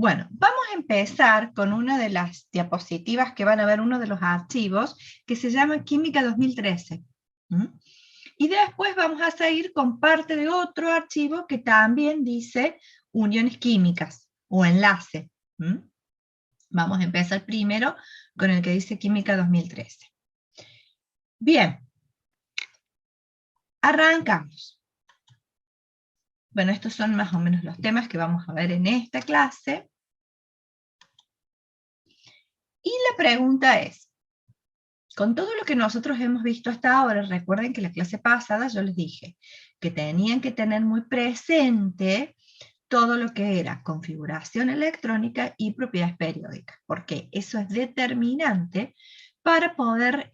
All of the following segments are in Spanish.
Bueno, vamos a empezar con una de las diapositivas que van a ver uno de los archivos que se llama Química 2013. Y después vamos a seguir con parte de otro archivo que también dice uniones químicas o enlace. Vamos a empezar primero con el que dice Química 2013. Bien, arrancamos. Bueno, estos son más o menos los temas que vamos a ver en esta clase. Y la pregunta es, con todo lo que nosotros hemos visto hasta ahora, recuerden que la clase pasada yo les dije que tenían que tener muy presente todo lo que era configuración electrónica y propiedades periódicas, porque eso es determinante para poder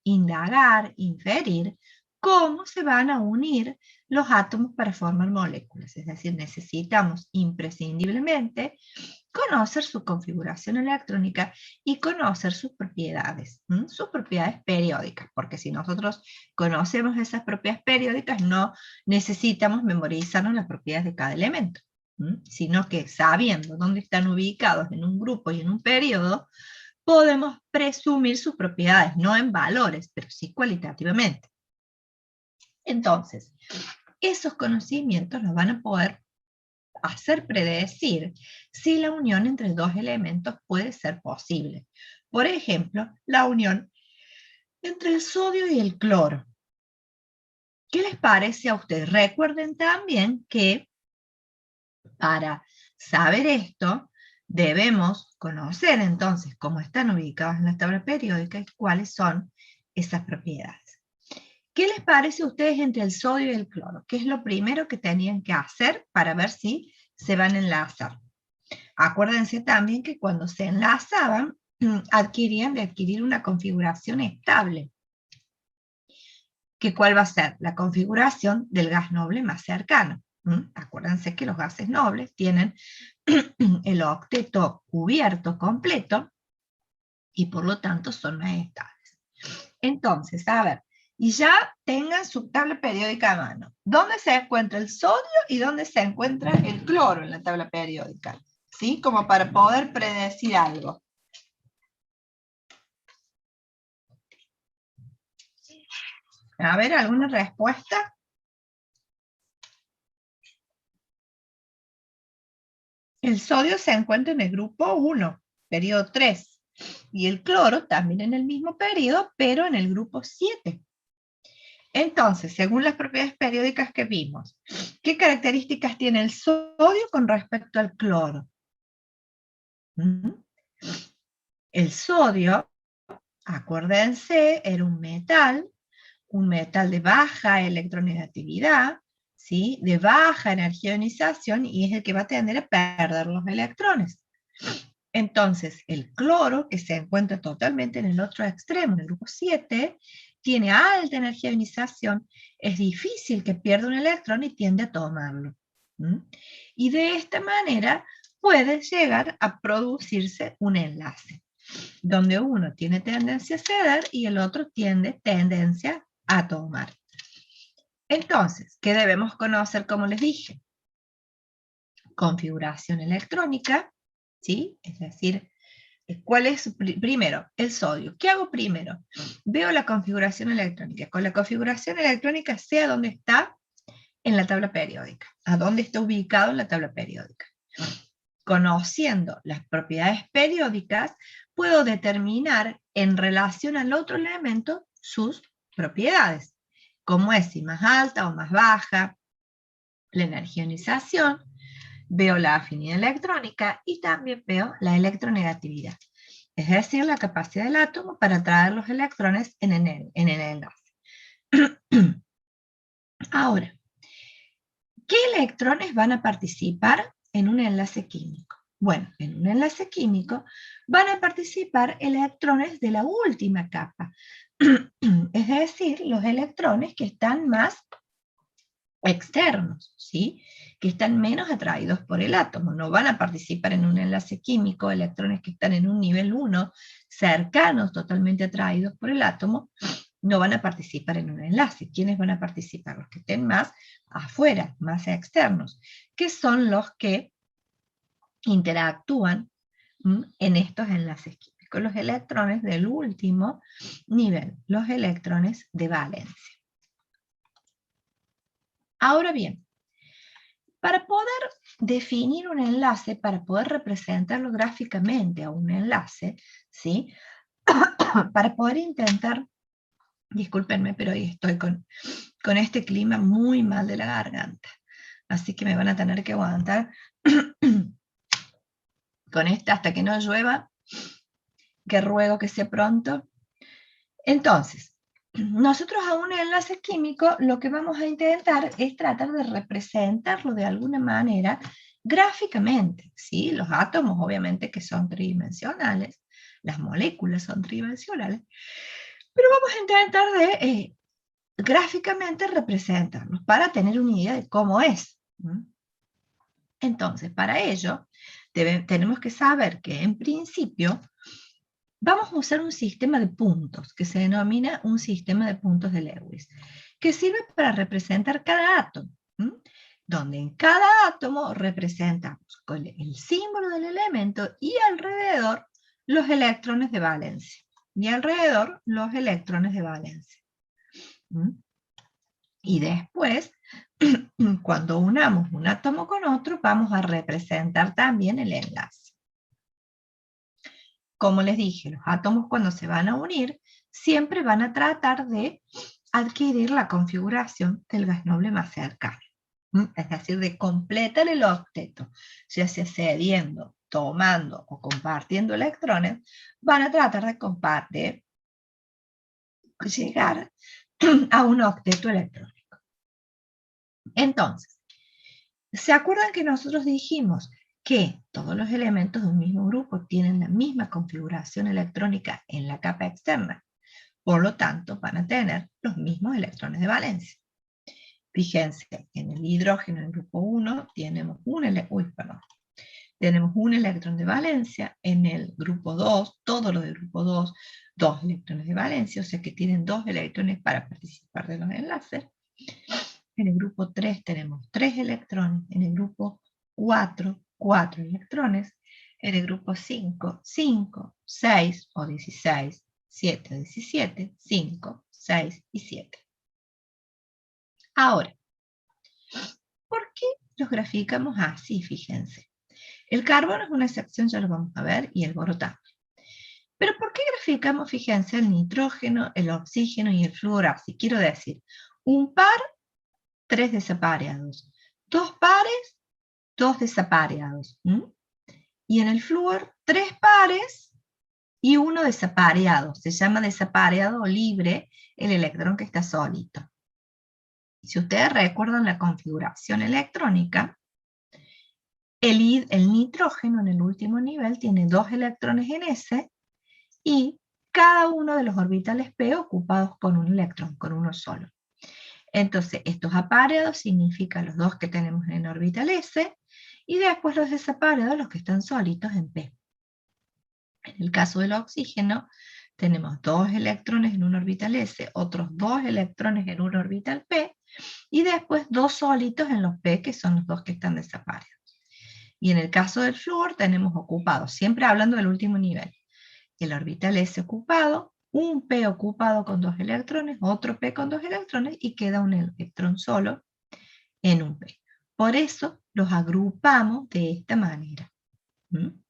indagar, inferir cómo se van a unir los átomos para formar moléculas. Es decir, necesitamos imprescindiblemente conocer su configuración electrónica y conocer sus propiedades periódicas, porque si nosotros conocemos esas propiedades periódicas, no necesitamos memorizarnos las propiedades de cada elemento, sino que sabiendo dónde están ubicados en un grupo y en un periodo, podemos presumir sus propiedades, no en valores, pero sí cualitativamente. Entonces, esos conocimientos nos van a poder hacer predecir si la unión entre dos elementos puede ser posible. Por ejemplo, la unión entre el sodio y el cloro. ¿Qué les parece a ustedes? Recuerden también que para saber esto, debemos conocer entonces cómo están ubicados en la tabla periódica y cuáles son esas propiedades. ¿Qué les parece a ustedes entre el sodio y el cloro? ¿Qué es lo primero que tenían que hacer para ver si se van a enlazar? Acuérdense también que cuando se enlazaban, adquirían de adquirir una configuración estable. ¿Cuál va a ser? La configuración del gas noble más cercano. Acuérdense que los gases nobles tienen el octeto cubierto completo y por lo tanto son más estables. Entonces, a ver, y ya tengan su tabla periódica a mano. ¿Dónde se encuentra el sodio y dónde se encuentra el cloro en la tabla periódica? ¿Sí? Como para poder predecir algo. A ver, ¿alguna respuesta? El sodio se encuentra en el grupo 1, periodo 3, y el cloro también en el mismo periodo, pero en el grupo 7. Entonces, según las propiedades periódicas que vimos, ¿qué características tiene el sodio con respecto al cloro? El sodio, acuérdense, era un metal de baja electronegatividad, ¿sí? De baja energía de ionización, y es el que va a tender a perder los electrones. Entonces, el cloro, que se encuentra totalmente en el otro extremo, en el grupo 7, tiene alta energía de ionización, es difícil que pierda un electrón y tiende a tomarlo. Y de esta manera puede llegar a producirse un enlace, donde uno tiene tendencia a ceder y el otro tiene tendencia a tomar. Entonces, ¿qué debemos conocer? Como les dije, configuración electrónica, ¿sí? Es decir, ¿cuál es primero? El sodio. ¿Qué hago primero? Veo la configuración electrónica. Con la configuración electrónica sé a dónde está en la tabla periódica, a dónde está ubicado en la tabla periódica. Conociendo las propiedades periódicas, puedo determinar en relación al otro elemento sus propiedades, como es si más alta o más baja, la energía de ionización, veo la afinidad electrónica y también veo la electronegatividad, es decir, la capacidad del átomo para atraer los electrones en el enlace. Ahora, ¿qué electrones van a participar en un enlace químico? Bueno, en un enlace químico van a participar electrones de la última capa, es decir, los electrones que están más externos, ¿sí? Que están menos atraídos por el átomo. No van a participar en un enlace químico electrones que están en un nivel 1, cercanos, totalmente atraídos por el átomo, no van a participar en un enlace. ¿Quiénes van a participar? Los que estén más afuera, más externos, que son los que interactúan en estos enlaces químicos, los electrones del último nivel, los electrones de valencia. Ahora bien, para poder definir un enlace, para poder representarlo gráficamente a un enlace, ¿sí? Para poder intentar, discúlpenme, pero hoy estoy con este clima muy mal de la garganta, así que me van a tener que aguantar con esta hasta que no llueva, que ruego que sea pronto. Entonces, nosotros a un enlace químico lo que vamos a intentar es tratar de representarlo de alguna manera gráficamente, ¿sí? Los átomos obviamente que son tridimensionales, las moléculas son tridimensionales, pero vamos a intentar de gráficamente representarlos para tener una idea de cómo es. Entonces, para ello, tenemos que saber que en principio vamos a usar un sistema de puntos que se denomina un sistema de puntos de Lewis, que sirve para representar cada átomo, donde en cada átomo representamos con el símbolo del elemento y alrededor los electrones de valencia. Y alrededor los electrones de valencia. Y después, cuando unamos un átomo con otro, vamos a representar también el enlace. Como les dije, los átomos cuando se van a unir, siempre van a tratar de adquirir la configuración del gas noble más cercano. Es decir, de completar el octeto, ya sea cediendo, tomando o compartiendo electrones, van a tratar de compartir, llegar a un octeto electrónico. Entonces, ¿se acuerdan que nosotros dijimos que todos los elementos de un mismo grupo tienen la misma configuración electrónica en la capa externa? Por lo tanto, van a tener los mismos electrones de valencia. Fíjense, en el hidrógeno en el grupo 1 tenemos un electrón de valencia, en el grupo 2, todos los del grupo 2, 2 electrones de valencia, o sea que tienen 2 electrones para participar de los enlaces. En el grupo 3 tenemos 3 electrones, en el grupo 4, 4 electrones, en el grupo 5, 5, 6 o 16, 7 o 17, 5, 6 y 7. Ahora, ¿por qué los graficamos así? Fíjense. El carbono es una excepción, ya lo vamos a ver, y el boro también. Pero ¿por qué graficamos, fíjense, el nitrógeno, el oxígeno y el flúor así? Quiero decir, un par, 3 desapareados. 2 pares, 2 desapareados. Y en el flúor, 3 pares y 1 desapareado. Se llama desapareado libre el electrón que está solito. Si ustedes recuerdan la configuración electrónica, el nitrógeno en el último nivel tiene 2 electrones en S y cada uno de los orbitales P ocupados con un electrón, con uno solo. Entonces, estos apareados significan los 2 que tenemos en el orbital S, y después los desapareados, los que están solitos en P. En el caso del oxígeno, tenemos 2 electrones en un orbital S, otros 2 electrones en un orbital P, y después 2 solitos en los P, que son los 2 que están desapareados. Y en el caso del flúor tenemos ocupados, siempre hablando del último nivel, el orbital S ocupado, un P ocupado con 2 electrones, otro P con 2 electrones, y queda un electrón solo en un P. Por eso los agrupamos de esta manera. En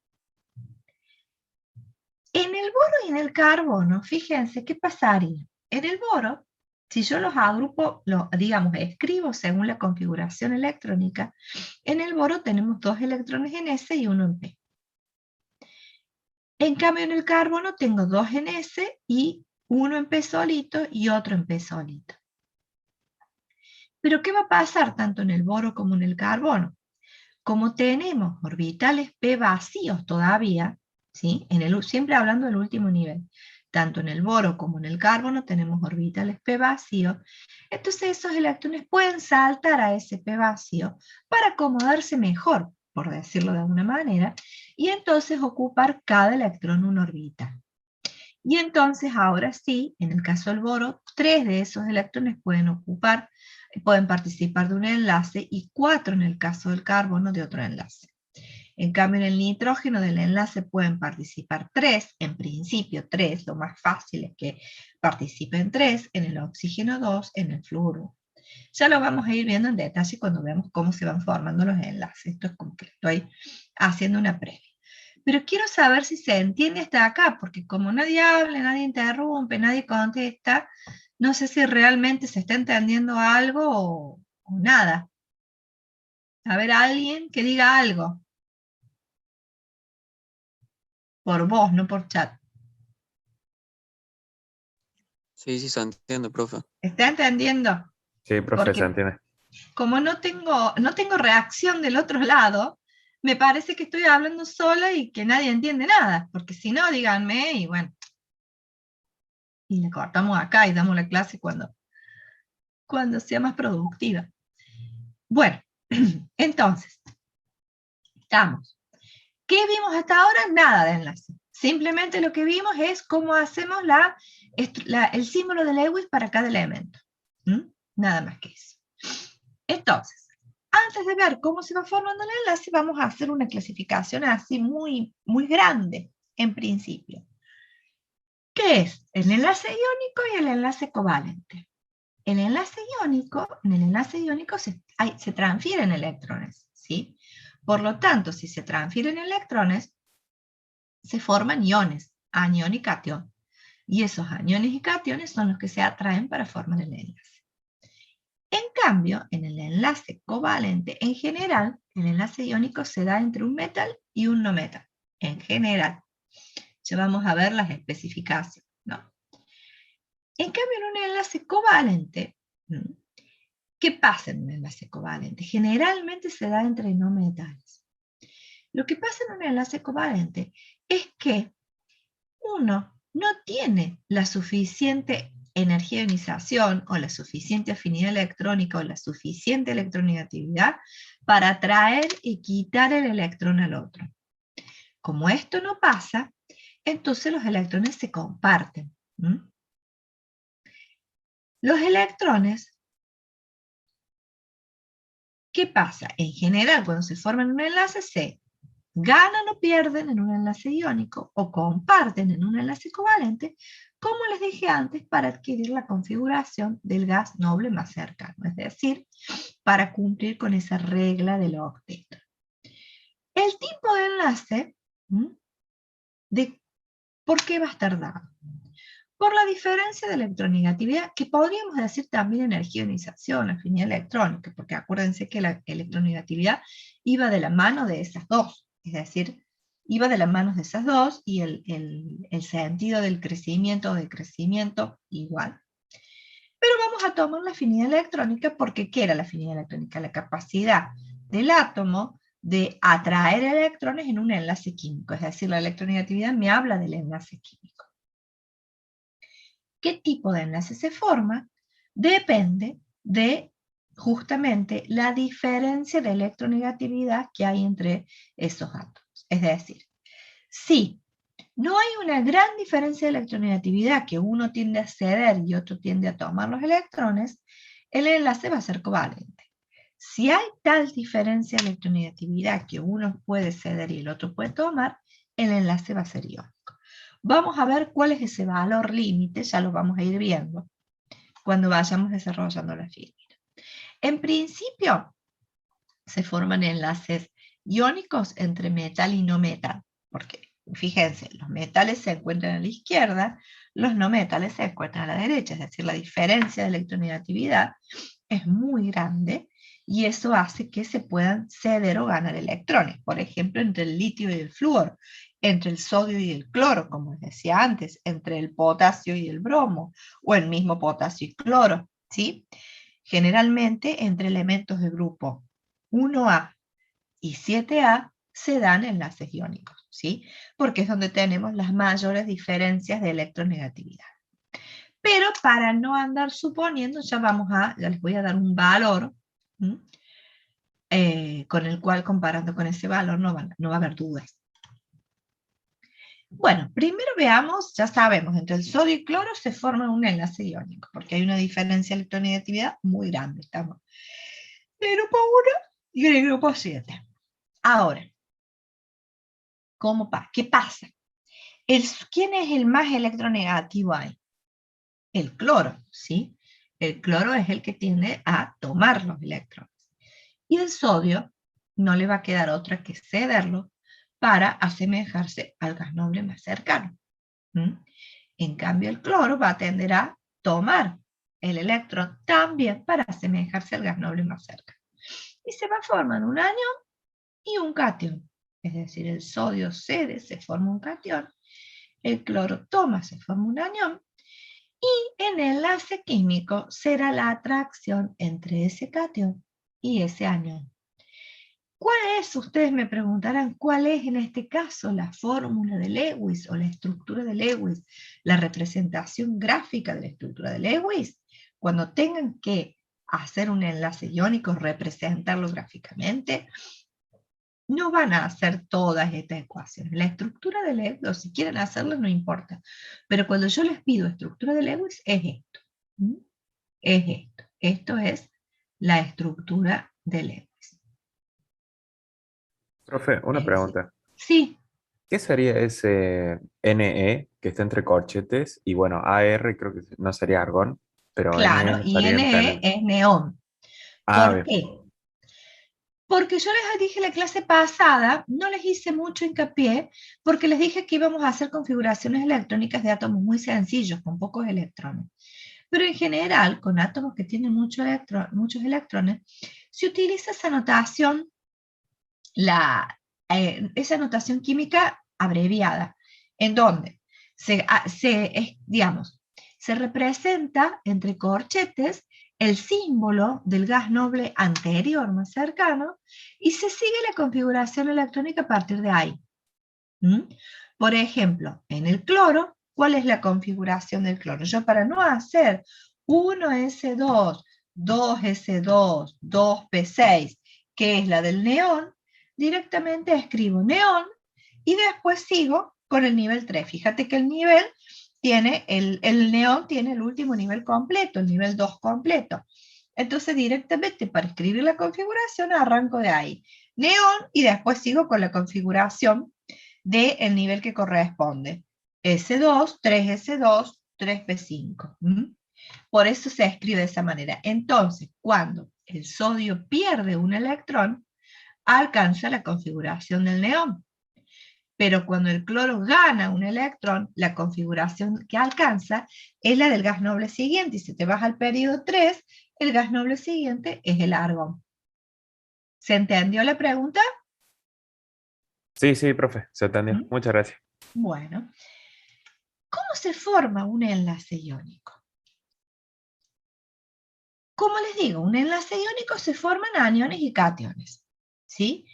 el boro y en el carbono, fíjense qué pasaría. En el boro, si yo los agrupo, digamos, escribo según la configuración electrónica, en el boro tenemos 2 electrones en S y 1 en P. En cambio, en el carbono tengo 2 en S y 1 en P solito y otro en P solito. Pero ¿qué va a pasar tanto en el boro como en el carbono? Como tenemos orbitales P vacíos todavía, ¿sí? Siempre hablando del último nivel, tanto en el boro como en el carbono tenemos orbitales P vacíos, entonces esos electrones pueden saltar a ese P vacío para acomodarse mejor, por decirlo de alguna manera, y entonces ocupar cada electrón una orbita. Y entonces ahora sí, en el caso del boro, 3 de esos electrones pueden participar de un enlace y 4 en el caso del carbono de otro enlace. En cambio, en el nitrógeno del enlace pueden participar 3, en principio 3, lo más fácil es que participen 3, en el oxígeno 2, en el flúor. Ya lo vamos a ir viendo en detalle cuando veamos cómo se van formando los enlaces. Esto es como que estoy haciendo una previa. Pero quiero saber si se entiende hasta acá, porque como nadie habla, nadie interrumpe, nadie contesta, no sé si realmente se está entendiendo algo o nada. A ver, alguien que diga algo. Por voz, no por chat. Sí, sí, se entiende, profe. ¿Está entendiendo? Sí, profe, se Porque entiende. como no tengo reacción del otro lado, me parece que estoy hablando sola y que nadie entiende nada. Porque si no, díganme y bueno. Y le cortamos acá y damos la clase cuando sea más productiva. Bueno, entonces, estamos. ¿Qué vimos hasta ahora? Nada de enlace. Simplemente lo que vimos es cómo hacemos el símbolo de Lewis para cada elemento. Nada más que eso. Entonces, antes de ver cómo se va formando el enlace, vamos a hacer una clasificación así muy, muy grande, en principio. ¿Qué es? El enlace iónico y el enlace covalente. En el enlace iónico se transfieren electrones, ¿sí? Por lo tanto, si se transfieren electrones, se forman iones, anión y catión. Y esos aniones y cationes son los que se atraen para formar el enlace. En cambio, en el enlace covalente, en general, el enlace iónico se da entre un metal y un no metal. En general. Ya vamos a ver las especificaciones, ¿no? En cambio, en un enlace covalente, ¿qué pasa en un enlace covalente? Generalmente se da entre no metales. Lo que pasa en un enlace covalente es que uno no tiene la suficiente energía de ionización o la suficiente afinidad electrónica o la suficiente electronegatividad para atraer y quitar el electrón al otro. Como esto no pasa, entonces los electrones se comparten. Los electrones, ¿qué pasa? En general, cuando se forman un enlace, se ganan o pierden en un enlace iónico o comparten en un enlace covalente, como les dije antes, para adquirir la configuración del gas noble más cercano, es decir, para cumplir con esa regla del octeto. El tipo de enlace, ¿por qué va a estar dado? Por la diferencia de electronegatividad, que podríamos decir también energía de ionización, afinidad electrónica, porque acuérdense que la electronegatividad iba de la mano de esas dos, es decir, iba de las manos de esas dos y el sentido del crecimiento o decrecimiento igual. Pero vamos a tomar la afinidad electrónica porque ¿qué era la afinidad electrónica? La capacidad del átomo de atraer electrones en un enlace químico, es decir, la electronegatividad me habla del enlace químico. ¿Qué tipo de enlace se forma? Depende de justamente la diferencia de electronegatividad que hay entre esos átomos. Es decir, si no hay una gran diferencia de electronegatividad que uno tiende a ceder y otro tiende a tomar los electrones, el enlace va a ser covalente. Si hay tal diferencia de electronegatividad que uno puede ceder y el otro puede tomar, el enlace va a ser iónico. Vamos a ver cuál es ese valor límite, ya lo vamos a ir viendo cuando vayamos desarrollando la figura. En principio, se forman enlaces iónicos entre metal y no metal, porque fíjense, los metales se encuentran a la izquierda, los no metales se encuentran a la derecha, es decir, la diferencia de electronegatividad es muy grande y eso hace que se puedan ceder o ganar electrones, por ejemplo, entre el litio y el flúor, entre el sodio y el cloro, como les decía antes, entre el potasio y el bromo, o el mismo potasio y cloro, ¿sí? Generalmente entre elementos de grupo 1A y 7A se dan enlaces iónicos, ¿sí? Porque es donde tenemos las mayores diferencias de electronegatividad. Pero para no andar suponiendo, ya les voy a dar un valor con el cual, comparando con ese valor, no va a haber dudas. Bueno, primero veamos, ya sabemos, entre el sodio y cloro se forma un enlace iónico, porque hay una diferencia de electronegatividad muy grande. Estamos en el grupo 1 y en el grupo 7. Ahora, ¿Qué pasa? ¿Quién es el más electronegativo ahí? El cloro, ¿sí? El cloro es el que tiende a tomar los electrones. Y el sodio no le va a quedar otra que cederlo para asemejarse al gas noble más cercano. En cambio, el cloro va a tender a tomar el electrón también para asemejarse al gas noble más cercano. Y se va a formar un anión y un cation. Es decir, el sodio cede, se forma un cation, el cloro toma, se forma un anión, y en el enlace químico será la atracción entre ese cation y ese anión. ¿Cuál es? Ustedes me preguntarán, ¿cuál es en este caso la fórmula de Lewis o la estructura de Lewis, la representación gráfica de la estructura de Lewis? Cuando tengan que hacer un enlace iónico, representarlo gráficamente, no van a hacer todas estas ecuaciones. La estructura de Lewis, o si quieren hacerlo, no importa. Pero cuando yo les pido estructura de Lewis, es esto. Es esto. Esto es la estructura de Lewis. Profe, una pregunta. Sí. ¿Qué sería ese Ne que está entre corchetes? Y bueno, Ar creo que no sería argón, pero Ne Claro, y estaría entre Ne es neón. ¿Por Bien. qué? Porque yo les dije la clase pasada, no les hice mucho hincapié, porque les dije que íbamos a hacer configuraciones electrónicas de átomos muy sencillos, con pocos electrones. Pero en general, con átomos que tienen muchos electrones, se utiliza esa notación, esa notación química abreviada, en donde se representa entre corchetes el símbolo del gas noble anterior más cercano y se sigue la configuración electrónica a partir de ahí. Por ejemplo, en el cloro, ¿cuál es la configuración del cloro? Yo, para no hacer 1s2, 2s2, 2p6, que es la del neón, directamente escribo neón y después sigo con el nivel 3. Fíjate que el nivel tiene, el neón tiene el último nivel completo, el nivel 2 completo. Entonces directamente para escribir la configuración arranco de ahí. Neón y después sigo con la configuración del nivel que corresponde. S2, 3S2, 3P5. Por eso se escribe de esa manera. Entonces, cuando el sodio pierde un electrón, alcanza la configuración del neón. Pero cuando el cloro gana un electrón, la configuración que alcanza es la del gas noble siguiente. Y si te vas al periodo 3, el gas noble siguiente es el argón. ¿Se entendió la pregunta? Sí, sí, profe, se entendió. Muchas gracias. Bueno, ¿cómo se forma un enlace iónico? Como les digo, un enlace iónico se forman aniones y cationes, ¿sí?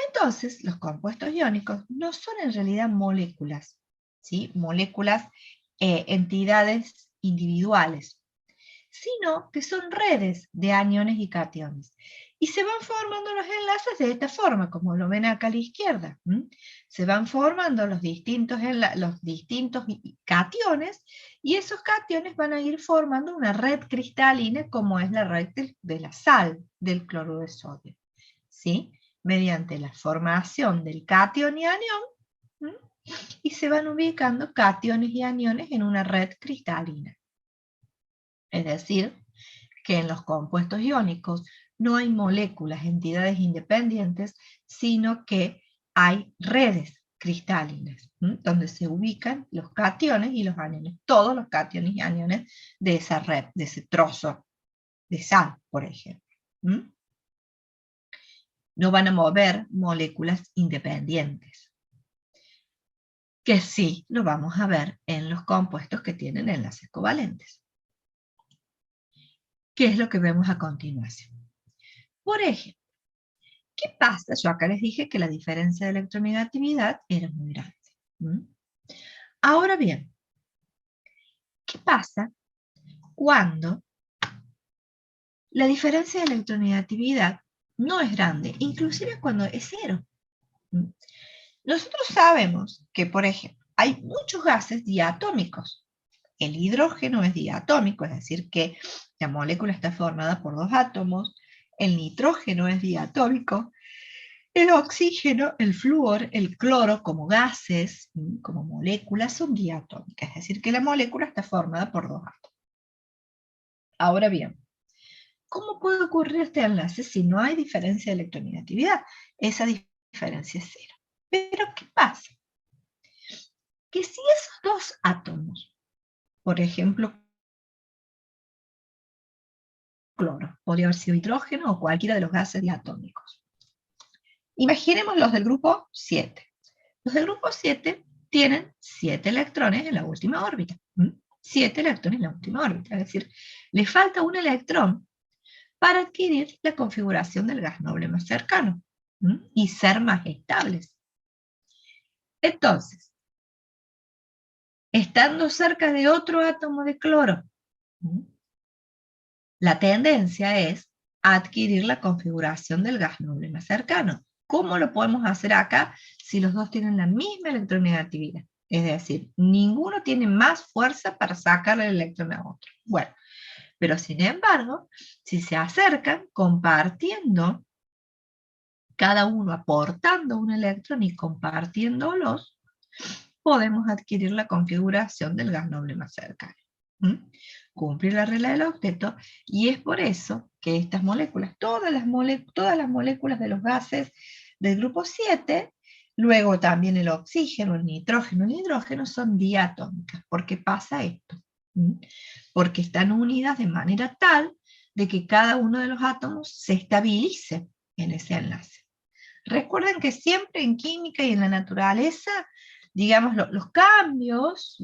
Entonces, los compuestos iónicos no son en realidad moléculas, ¿sí? Moléculas, entidades individuales, sino que son redes de aniones y cationes. Y se van formando los enlaces de esta forma, como lo ven acá a la izquierda. Se van formando los distintos cationes, y esos cationes van a ir formando una red cristalina, como es la red de la sal del cloruro de sodio, ¿sí? Mediante la formación del cation y anión, y se van ubicando cationes y aniones en una red cristalina. Es decir, que en los compuestos iónicos no hay moléculas, entidades independientes, sino que hay redes cristalinas, donde se ubican los cationes y los aniones, todos los cationes y aniones de esa red, de ese trozo de sal, por ejemplo. No van a mover moléculas independientes, que sí lo vamos a ver en los compuestos que tienen enlaces covalentes. ¿Qué es lo que vemos a continuación? Por ejemplo, ¿qué pasa? Yo acá les dije que la diferencia de electronegatividad era muy grande. Ahora bien, ¿qué pasa cuando la diferencia de electronegatividad no es grande, inclusive cuando es cero? Nosotros sabemos que, por ejemplo, hay muchos gases diatómicos. El hidrógeno es diatómico, es decir, que la molécula está formada por dos átomos. El nitrógeno es diatómico. El oxígeno, el flúor, el cloro como gases, como moléculas, son diatómicas, es decir, que la molécula está formada por dos átomos. Ahora bien, ¿cómo puede ocurrir este enlace si no hay diferencia de electronegatividad? Esa diferencia es cero. Pero, ¿qué pasa? Que si esos dos átomos, por ejemplo, cloro, podría haber sido hidrógeno o cualquiera de los gases diatómicos. Imaginemos los del grupo 7. Los del grupo 7 tienen 7 electrones en la última órbita. 7 electrones en la última órbita, es decir, le falta un electrón para adquirir la configuración del gas noble más cercano y ser más estables. Entonces, estando cerca de otro átomo de cloro, la tendencia es adquirir la configuración del gas noble más cercano. ¿Cómo lo podemos hacer acá si los dos tienen la misma electronegatividad? Es decir, ninguno tiene más fuerza para sacarle el electrón a otro. Bueno, pero sin embargo, si se acercan compartiendo, cada uno aportando un electrón y compartiéndolos, podemos adquirir la configuración del gas noble más cercano. Cumplir la regla del octeto, y es por eso que estas moléculas, todas las moléculas de los gases del grupo 7, luego también el oxígeno, el hidrógeno son diatómicas. ¿Por qué pasa esto? Porque están unidas de manera tal de que cada uno de los átomos se estabilice en ese enlace. Recuerden que siempre en química y en la naturaleza, digamos, los cambios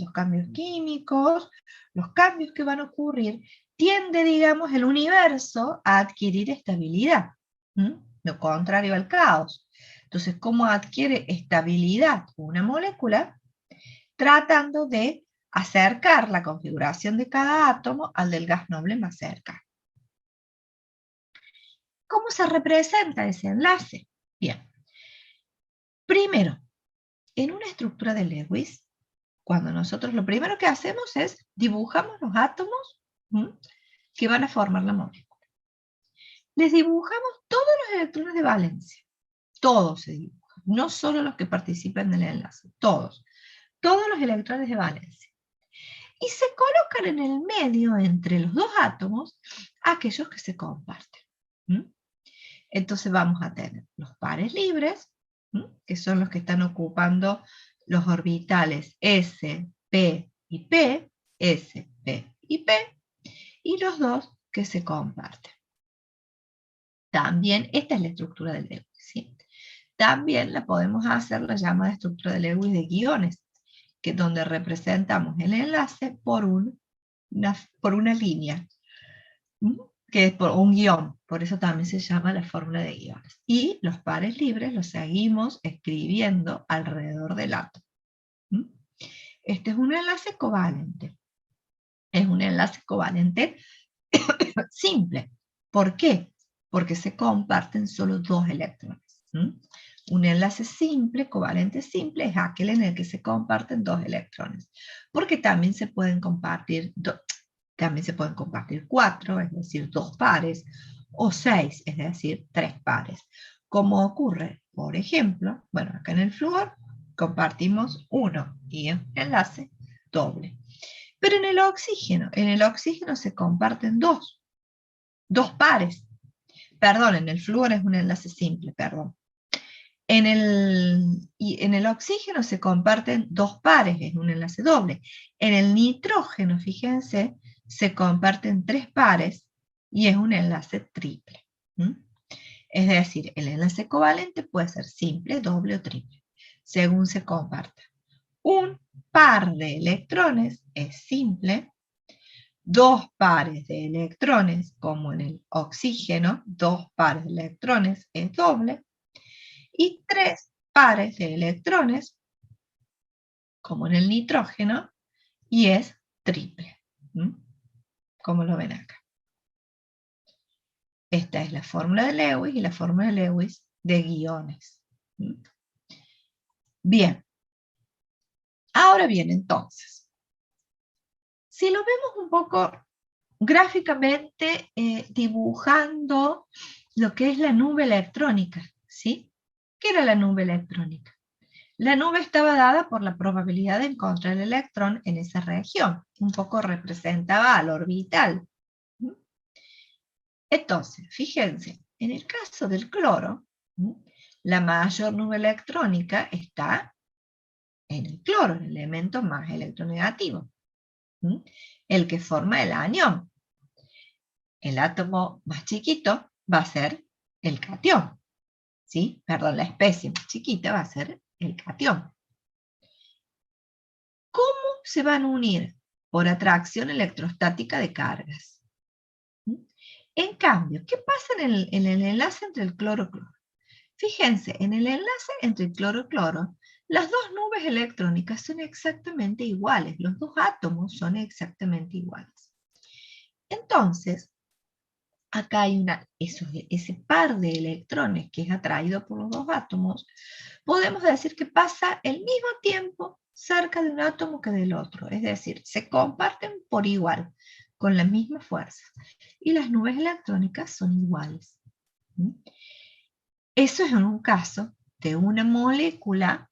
químicos, los cambios que van a ocurrir, tiende, digamos, el universo a adquirir estabilidad. Lo contrario al caos. Entonces, ¿cómo adquiere estabilidad una molécula? Tratando de acercar la configuración de cada átomo al del gas noble más cercano. ¿Cómo se representa ese enlace? Bien. Primero, en una estructura de Lewis, cuando nosotros lo primero que hacemos es dibujamos los átomos que van a formar la molécula. Les dibujamos todos los electrones de valencia. Todos se dibujan, no solo los que participan del enlace, todos. Todos los electrones de valencia. Y se colocan en el medio, entre los dos átomos, aquellos que se comparten. Entonces vamos a tener los pares libres, que son los que están ocupando los orbitales S, P y P, S, P y P, y los dos que se comparten. También, esta es la estructura de Lewis, ¿sí? También la podemos hacer la llamada estructura de Lewis de guiones, que es donde representamos el enlace por una línea, que es por un guión, por eso también se llama la fórmula de guiones. Y los pares libres los seguimos escribiendo alrededor del átomo. Este es un enlace covalente. Es un enlace covalente simple. ¿Por qué? Porque se comparten solo dos electrones. Un enlace simple, covalente simple, es aquel en el que se comparten dos electrones. Porque también se pueden compartir cuatro, es decir, dos pares, o seis, es decir, tres pares. Como ocurre, por ejemplo, bueno, acá en el flúor compartimos uno y en enlace doble. Pero en el oxígeno se comparten dos pares. Perdón, en el flúor es un enlace simple, perdón. En el oxígeno se comparten dos pares, es un enlace doble. En el nitrógeno, fíjense, se comparten tres pares y es un enlace triple. Es decir, el enlace covalente puede ser simple, doble o triple, según se comparta. Un par de electrones es simple, dos pares de electrones, como en el oxígeno, dos pares de electrones es doble, y tres pares de electrones, como en el nitrógeno, y es triple. Como lo ven acá. Esta es la fórmula de Lewis y la fórmula de Lewis de guiones. Bien. Ahora bien, entonces, si lo vemos un poco gráficamente, dibujando lo que es la nube electrónica, ¿sí? ¿Qué era la nube electrónica? La nube estaba dada por la probabilidad de encontrar el electrón en esa región. Un poco representaba al orbital. Entonces, fíjense, en el caso del cloro, la mayor nube electrónica está en el cloro, el elemento más electronegativo, el que forma el anión. El átomo más chiquito va a ser el catión, ¿sí? Perdón, la especie más chiquita va a ser el catión. ¿Cómo se van a unir? Por atracción electrostática de cargas. En cambio, ¿qué pasa en el enlace entre el cloro-cloro? Fíjense, en el enlace entre el cloro-cloro, las dos nubes electrónicas son exactamente iguales, los dos átomos son exactamente iguales. Entonces, acá hay ese par de electrones que es atraído por los dos átomos, podemos decir que pasa el mismo tiempo cerca de un átomo que del otro, es decir, se comparten por igual, con la misma fuerza, y las nubes electrónicas son iguales. Eso es en un caso de una molécula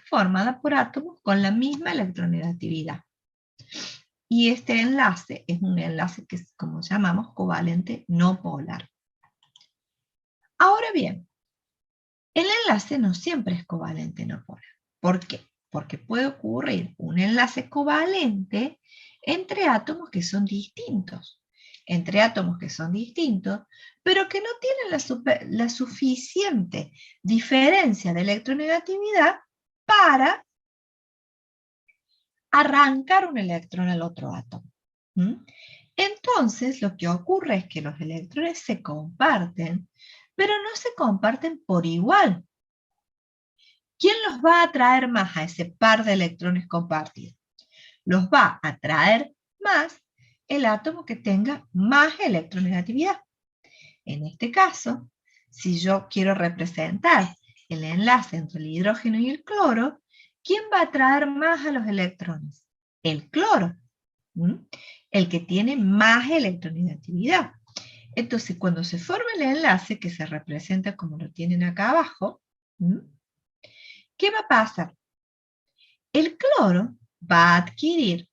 formada por átomos con la misma electronegatividad. Y este enlace es un enlace que es, como llamamos, covalente no polar. Ahora bien, el enlace no siempre es covalente no polar. ¿Por qué? Porque puede ocurrir un enlace covalente entre átomos que son distintos. Entre átomos que son distintos, pero que no tienen la suficiente diferencia de electronegatividad para arrancar un electrón al otro átomo. Entonces, lo que ocurre es que los electrones se comparten, pero no se comparten por igual. ¿Quién los va a atraer más a ese par de electrones compartidos? Los va a atraer más el átomo que tenga más electronegatividad. En este caso, si yo quiero representar el enlace entre el hidrógeno y el cloro, ¿quién va a atraer más a los electrones? El cloro, el que tiene más electronegatividad. Entonces, cuando se forma el enlace, que se representa como lo tienen acá abajo, ¿qué va a pasar? El cloro va a adquirir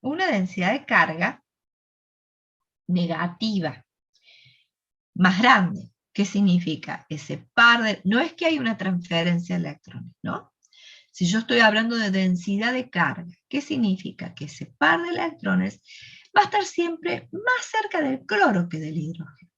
una densidad de carga negativa, más grande. ¿Qué significa? Ese par de... No es que hay una transferencia de electrones, ¿no? Si yo estoy hablando de densidad de carga, ¿qué significa? Que ese par de electrones va a estar siempre más cerca del cloro que del hidrógeno.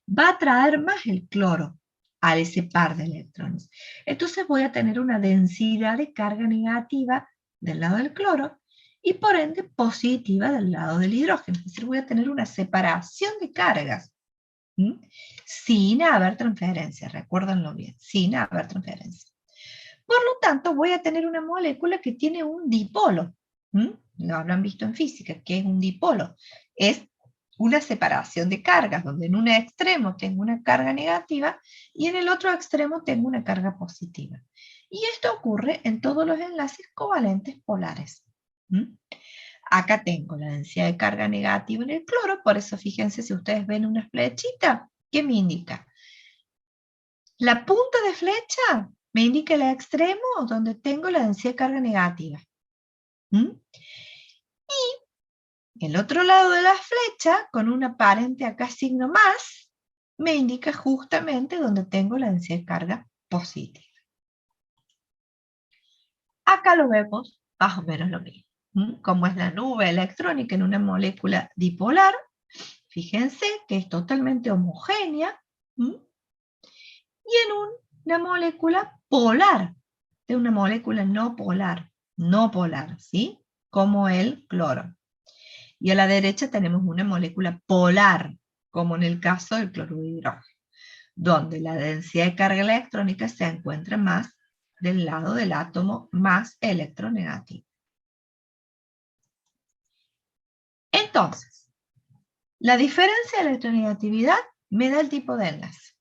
Va a atraer más el cloro a ese par de electrones. Entonces voy a tener una densidad de carga negativa del lado del cloro y por ende positiva del lado del hidrógeno. Es decir, voy a tener una separación de cargas sin haber transferencia, recuérdenlo bien, sin haber transferencia. Por lo tanto, voy a tener una molécula que tiene un dipolo. Lo habrán visto en física, que es un dipolo. Es una separación de cargas, donde en un extremo tengo una carga negativa y en el otro extremo tengo una carga positiva. Y esto ocurre en todos los enlaces covalentes polares. Acá tengo la densidad de carga negativa en el cloro, por eso fíjense si ustedes ven una flechita, ¿qué me indica? La punta de flecha me indica el extremo donde tengo la densidad de carga negativa. Y el otro lado de la flecha, con un aparente acá signo más, me indica justamente donde tengo la densidad de carga positiva. Acá lo vemos más o menos lo mismo. Como es la nube electrónica en una molécula dipolar, fíjense que es totalmente homogénea, y en una molécula polar, de una molécula no polar, ¿sí? Como el cloro. Y a la derecha tenemos una molécula polar, como en el caso del cloruro de hidrógeno, donde la densidad de carga electrónica se encuentra más del lado del átomo más electronegativo. Entonces, la diferencia de electronegatividad me da el tipo de enlace.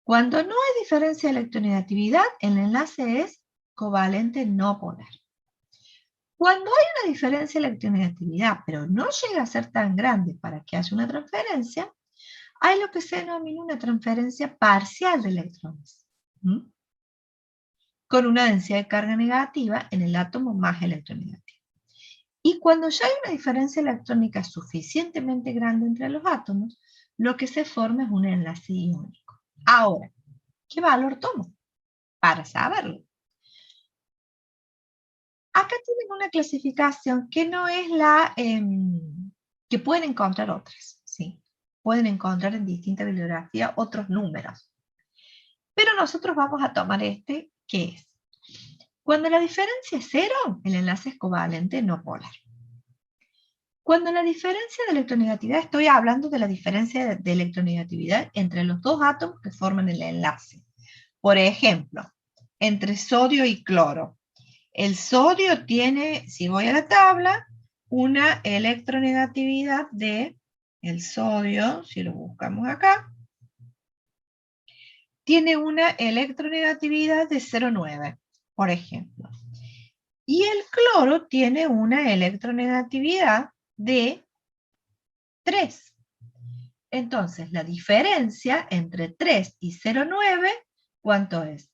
Cuando no hay diferencia de electronegatividad, el enlace es covalente no polar. Cuando hay una diferencia de electronegatividad, pero no llega a ser tan grande para que haya una transferencia, hay lo que se denomina una transferencia parcial de electrones. ¿Mm? Con una densidad de carga negativa en el átomo más electronegativo. Y cuando ya hay una diferencia electrónica suficientemente grande entre los átomos, lo que se forma es un enlace iónico. Ahora, ¿qué valor tomo? Para saberlo. Acá tienen una clasificación que no es la que pueden encontrar otras, ¿sí? Pueden encontrar en distintas bibliografías otros números. Pero nosotros vamos a tomar este, que es, cuando la diferencia es cero, el enlace es covalente no polar. Cuando la diferencia de electronegatividad, estoy hablando de la diferencia de electronegatividad entre los dos átomos que forman el enlace. Por ejemplo, entre sodio y cloro. El sodio tiene, si voy a la tabla, una electronegatividad de, el sodio, si lo buscamos acá, tiene una electronegatividad de 0,9, por ejemplo. Y el cloro tiene una electronegatividad de 3. Entonces, la diferencia entre 3 y 0,9, ¿cuánto es?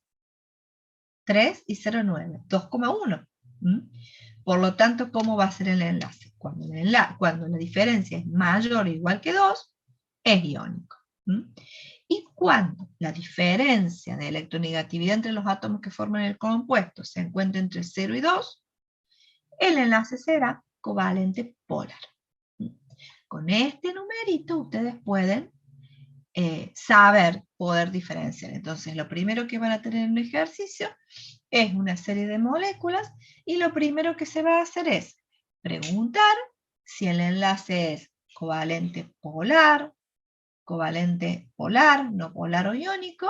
3 y 0,9, 2,1. Por lo tanto, ¿cómo va a ser el enlace? Cuando la diferencia es mayor o igual que 2, es iónico. Y cuando la diferencia de electronegatividad entre los átomos que forman el compuesto se encuentra entre 0 y 2, el enlace será covalente polar. Con este numerito ustedes pueden poder diferenciar. Entonces, lo primero que van a tener en un ejercicio es una serie de moléculas y lo primero que se va a hacer es preguntar si el enlace es covalente polar, no polar o iónico,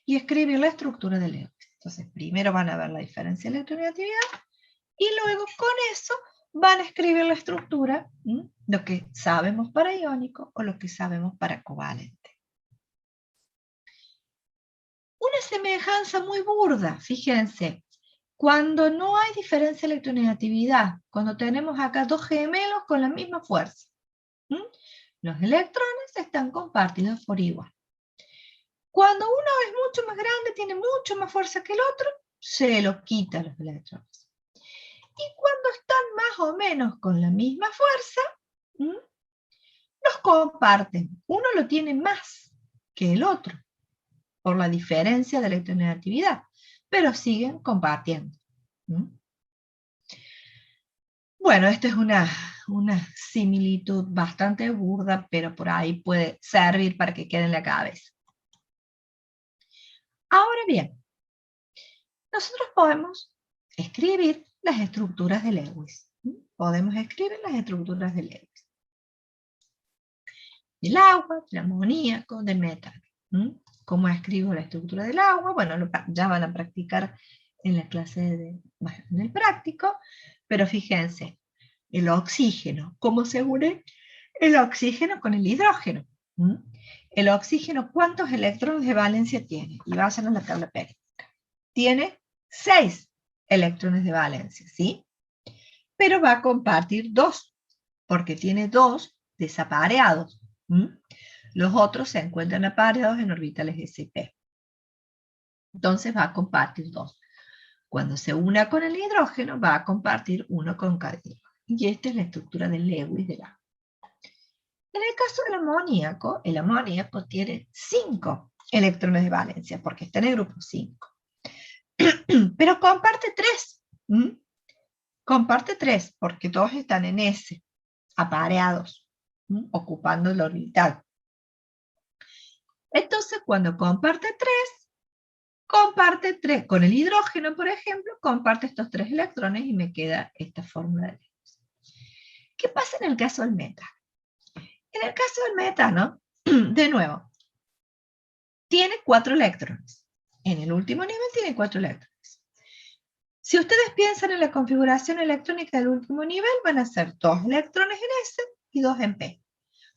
y escribir la estructura del Lewis. Entonces, primero van a ver la diferencia de electronegatividad y luego con eso van a escribir la estructura, lo que sabemos para iónico o lo que sabemos para covalente. Una semejanza muy burda, fíjense, cuando no hay diferencia de electronegatividad, cuando tenemos acá dos gemelos con la misma fuerza, los electrones están compartidos por igual. Cuando uno es mucho más grande, tiene mucho más fuerza que el otro, se lo quitan los electrones. Y cuando están más o menos con la misma fuerza, los comparten. Uno lo tiene más que el otro, por la diferencia de electronegatividad, pero siguen compartiendo. Bueno, esta es una similitud bastante burda, pero por ahí puede servir para que quede en la cabeza. Ahora bien, nosotros podemos escribir las estructuras de Lewis. Podemos escribir las estructuras de Lewis. Del agua, del amoníaco, del metano. ¿Cómo escribo la estructura del agua? Bueno, ya van a practicar en la clase en el práctico, pero fíjense, el oxígeno, ¿cómo se une el oxígeno con el hidrógeno? El oxígeno, ¿cuántos electrones de valencia tiene? Y vayan a la tabla periódica. Tiene 6 electrones de valencia, ¿sí? Pero va a compartir 2, porque tiene 2 desapareados. Los otros se encuentran apareados en orbitales sp. Entonces va a compartir 2. Cuando se una con el hidrógeno, va a compartir 1 con cada hidrógeno. Y esta es la estructura del Lewis del agua. En el caso del amoníaco, el amoníaco tiene 5 electrones de valencia, porque está en el grupo 5. Pero comparte 3. Comparte 3, porque todos están en S, apareados, ocupando el orbital. Entonces, cuando comparte 3, con el hidrógeno, por ejemplo, comparte estos 3 electrones y me queda esta fórmula de Lewis. ¿Qué pasa en el caso del metano? En el caso del metano, de nuevo, tiene 4 electrones. En el último nivel tiene 4 electrones. Si ustedes piensan en la configuración electrónica del último nivel, van a ser 2 electrones en S y 2 en P.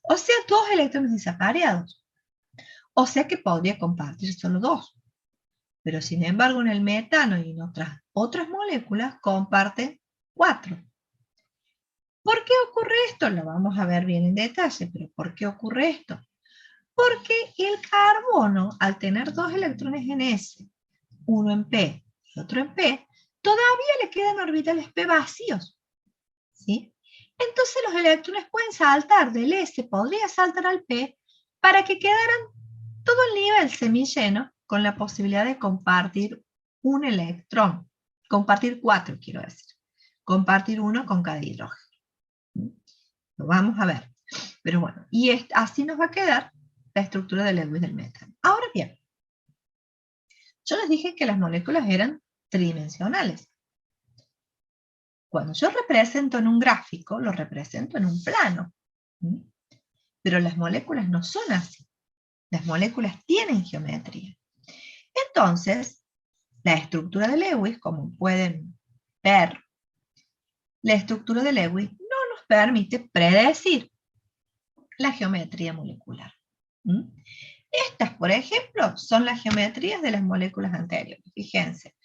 O sea, 2 electrones desapareados. O sea que podría compartir solo 2. Pero sin embargo, en el metano y en otras moléculas comparten 4. ¿Por qué ocurre esto? Lo vamos a ver bien en detalle, pero ¿por qué ocurre esto? Porque el carbono, al tener 2 electrones en S uno en P y otro en P, todavía le quedan orbitales P vacíos, ¿sí? Entonces los electrones pueden saltar del S, podría saltar al P, para que quedaran todo el nivel semilleno con la posibilidad de compartir un electrón. Compartir 4, quiero decir. Compartir uno con cada hidrógeno. Lo vamos a ver. Pero bueno, y así nos va a quedar la estructura del Lewis del metano. Ahora bien, yo les dije que las moléculas eran tridimensionales. Cuando yo represento en un gráfico, lo represento en un plano. Pero las moléculas no son así. Las moléculas tienen geometría. Entonces, la estructura de Lewis, como pueden ver, la estructura de Lewis no nos permite predecir la geometría molecular. Estas, por ejemplo, son las geometrías de las moléculas anteriores. Fíjense,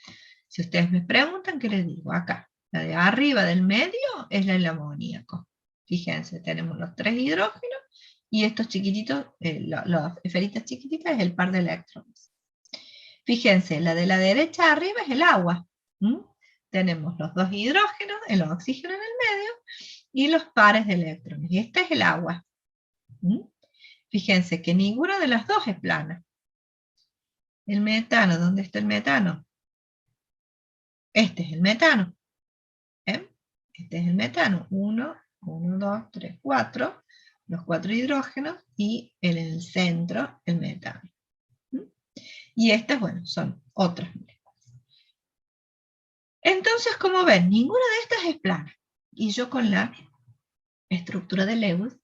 si ustedes me preguntan, ¿qué les digo? Acá, la de arriba del medio es el amoníaco. Fíjense, tenemos los 3 hidrógenos y estos chiquititos, las esferitas chiquititas, es el par de electrones. Fíjense, la de la derecha arriba es el agua. Tenemos los 2 hidrógenos, el oxígeno en el medio, y los pares de electrones. Y este es el agua. Fíjense que ninguna de las dos es plana. El metano, ¿dónde está el metano? Este es el metano. Este es el metano. 1, 2, 3, 4. Los 4 hidrógenos y en el centro el metano. Y estas, bueno, son otras moléculas. Entonces, como ven, ninguna de estas es plana. Y yo con la estructura de Lewis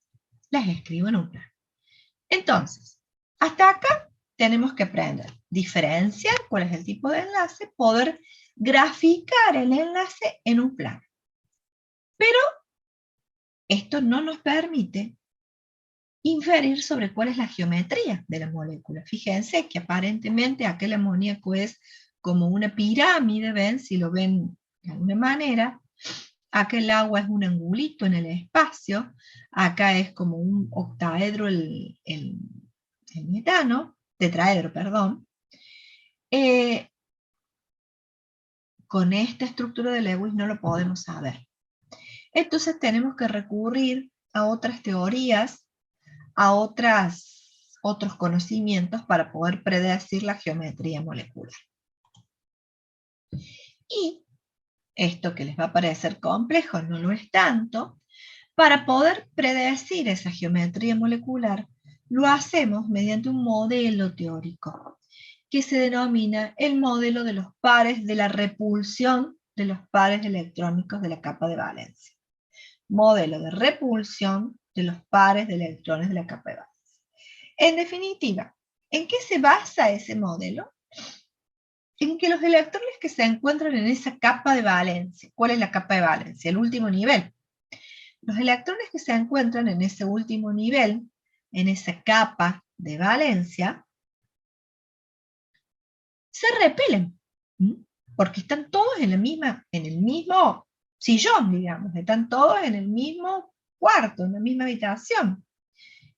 las escribo en un plano. Entonces, hasta acá tenemos que aprender, diferenciar cuál es el tipo de enlace, poder graficar el enlace en un plano. Pero esto no nos permite inferir sobre cuál es la geometría de la molécula. Fíjense que aparentemente aquel amoníaco es como una pirámide, ¿ven? Si lo ven de alguna manera. Aquel agua es un angulito en el espacio. Acá es como un octaedro el metano, tetraedro, perdón. Con esta estructura de Lewis no lo podemos saber. Entonces tenemos que recurrir a otras teorías, a otros conocimientos para poder predecir la geometría molecular. Y esto que les va a parecer complejo no lo es tanto. Para poder predecir esa geometría molecular, lo hacemos mediante un modelo teórico que se denomina el modelo de los pares de la repulsión de los pares electrónicos de la capa de valencia. Modelo de repulsión de los pares de electrones de la capa de valencia. En definitiva, ¿en qué se basa ese modelo? En que los electrones que se encuentran en esa capa de valencia, ¿cuál es la capa de valencia? El último nivel. Los electrones que se encuentran en ese último nivel, en esa capa de valencia, se repelen, porque están todos en el mismo sillón, digamos, están todos en el mismo cuarto, en la misma habitación,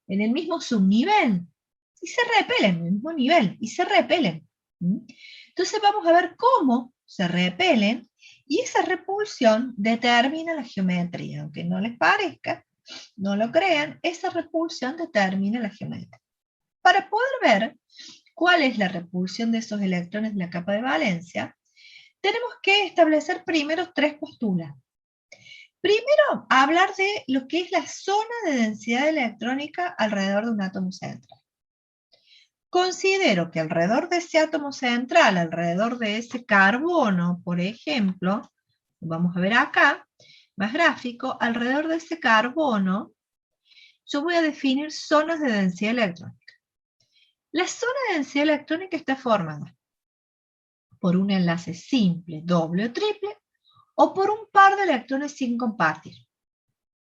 en el mismo subnivel, y se repelen, en el mismo nivel, y se repelen. Entonces vamos a ver cómo se repelen, y esa repulsión determina la geometría, aunque no les parezca, no lo crean, esa repulsión determina la geometría. Para poder ver cuál es la repulsión de esos electrones de la capa de valencia, tenemos que establecer primero 3 postulas. Primero, hablar de lo que es la zona de densidad electrónica alrededor de un átomo central. Considero que alrededor de ese átomo central, alrededor de ese carbono, por ejemplo, vamos a ver acá, más gráfico, alrededor de ese carbono, yo voy a definir zonas de densidad electrónica. La zona de densidad electrónica está formada por un enlace simple, doble o triple, o por un par de electrones sin compartir.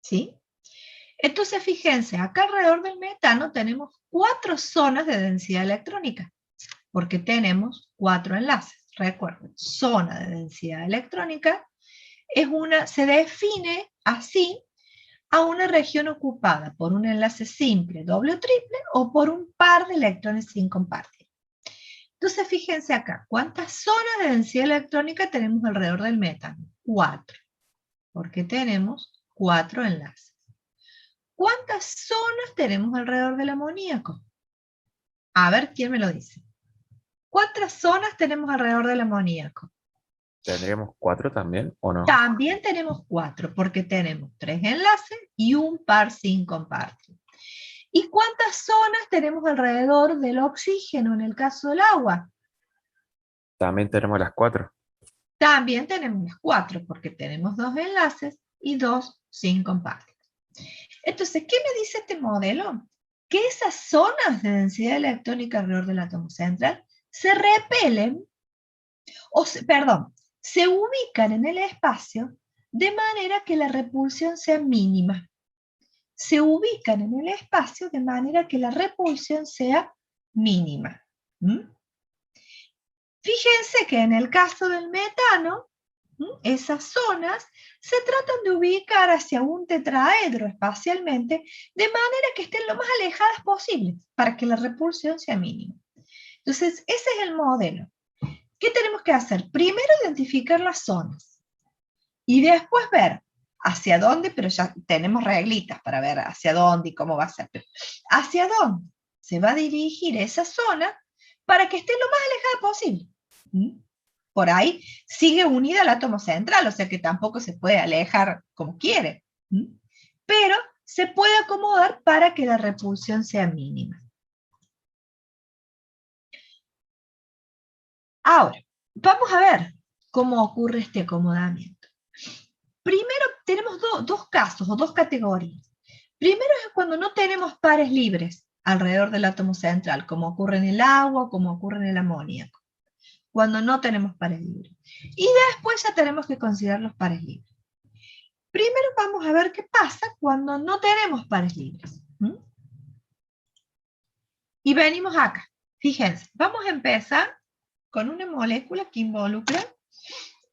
¿Sí? Entonces, fíjense, acá alrededor del metano tenemos 4 zonas de densidad electrónica, porque tenemos 4 enlaces. Recuerden, zona de densidad electrónica se define así a una región ocupada por un enlace simple, doble o triple, o por un par de electrones sin compartir. Entonces, fíjense acá, ¿cuántas zonas de densidad electrónica tenemos alrededor del metano? 4, porque tenemos 4 enlaces. ¿Cuántas zonas tenemos alrededor del amoníaco? A ver, ¿quién me lo dice? ¿Cuántas zonas tenemos alrededor del amoníaco? ¿Tendríamos 4 también o no? También tenemos 4, porque tenemos 3 enlaces y un par sin compartir. ¿Y cuántas zonas tenemos alrededor del oxígeno en el caso del agua? También tenemos las 4. También tenemos las 4, porque tenemos 2 enlaces y 2 sin compartir. Entonces, ¿qué me dice este modelo? Que esas zonas de densidad electrónica alrededor del átomo central se repelen, se ubican en el espacio de manera que la repulsión sea mínima. Se ubican en el espacio de manera que la repulsión sea mínima. Fíjense que en el caso del metano, esas zonas se tratan de ubicar hacia un tetraedro espacialmente, de manera que estén lo más alejadas posible, para que la repulsión sea mínima. Entonces, ese es el modelo. ¿Qué tenemos que hacer? Primero identificar las zonas, y después ver hacia dónde, pero ya tenemos reglitas para ver hacia dónde y cómo va a ser. Pero hacia dónde se va a dirigir esa zona para que esté lo más alejada posible. Por ahí sigue unida al átomo central, o sea que tampoco se puede alejar como quiere. Pero se puede acomodar para que la repulsión sea mínima. Ahora, vamos a ver cómo ocurre este acomodamiento. Primero tenemos dos casos o dos categorías. Primero es cuando no tenemos pares libres alrededor del átomo central, como ocurre en el agua, como ocurre en el amoníaco. Cuando no tenemos pares libres. Y después ya tenemos que considerar los pares libres. Primero vamos a ver qué pasa cuando no tenemos pares libres. Y venimos acá. Fíjense, vamos a empezar con una molécula que involucra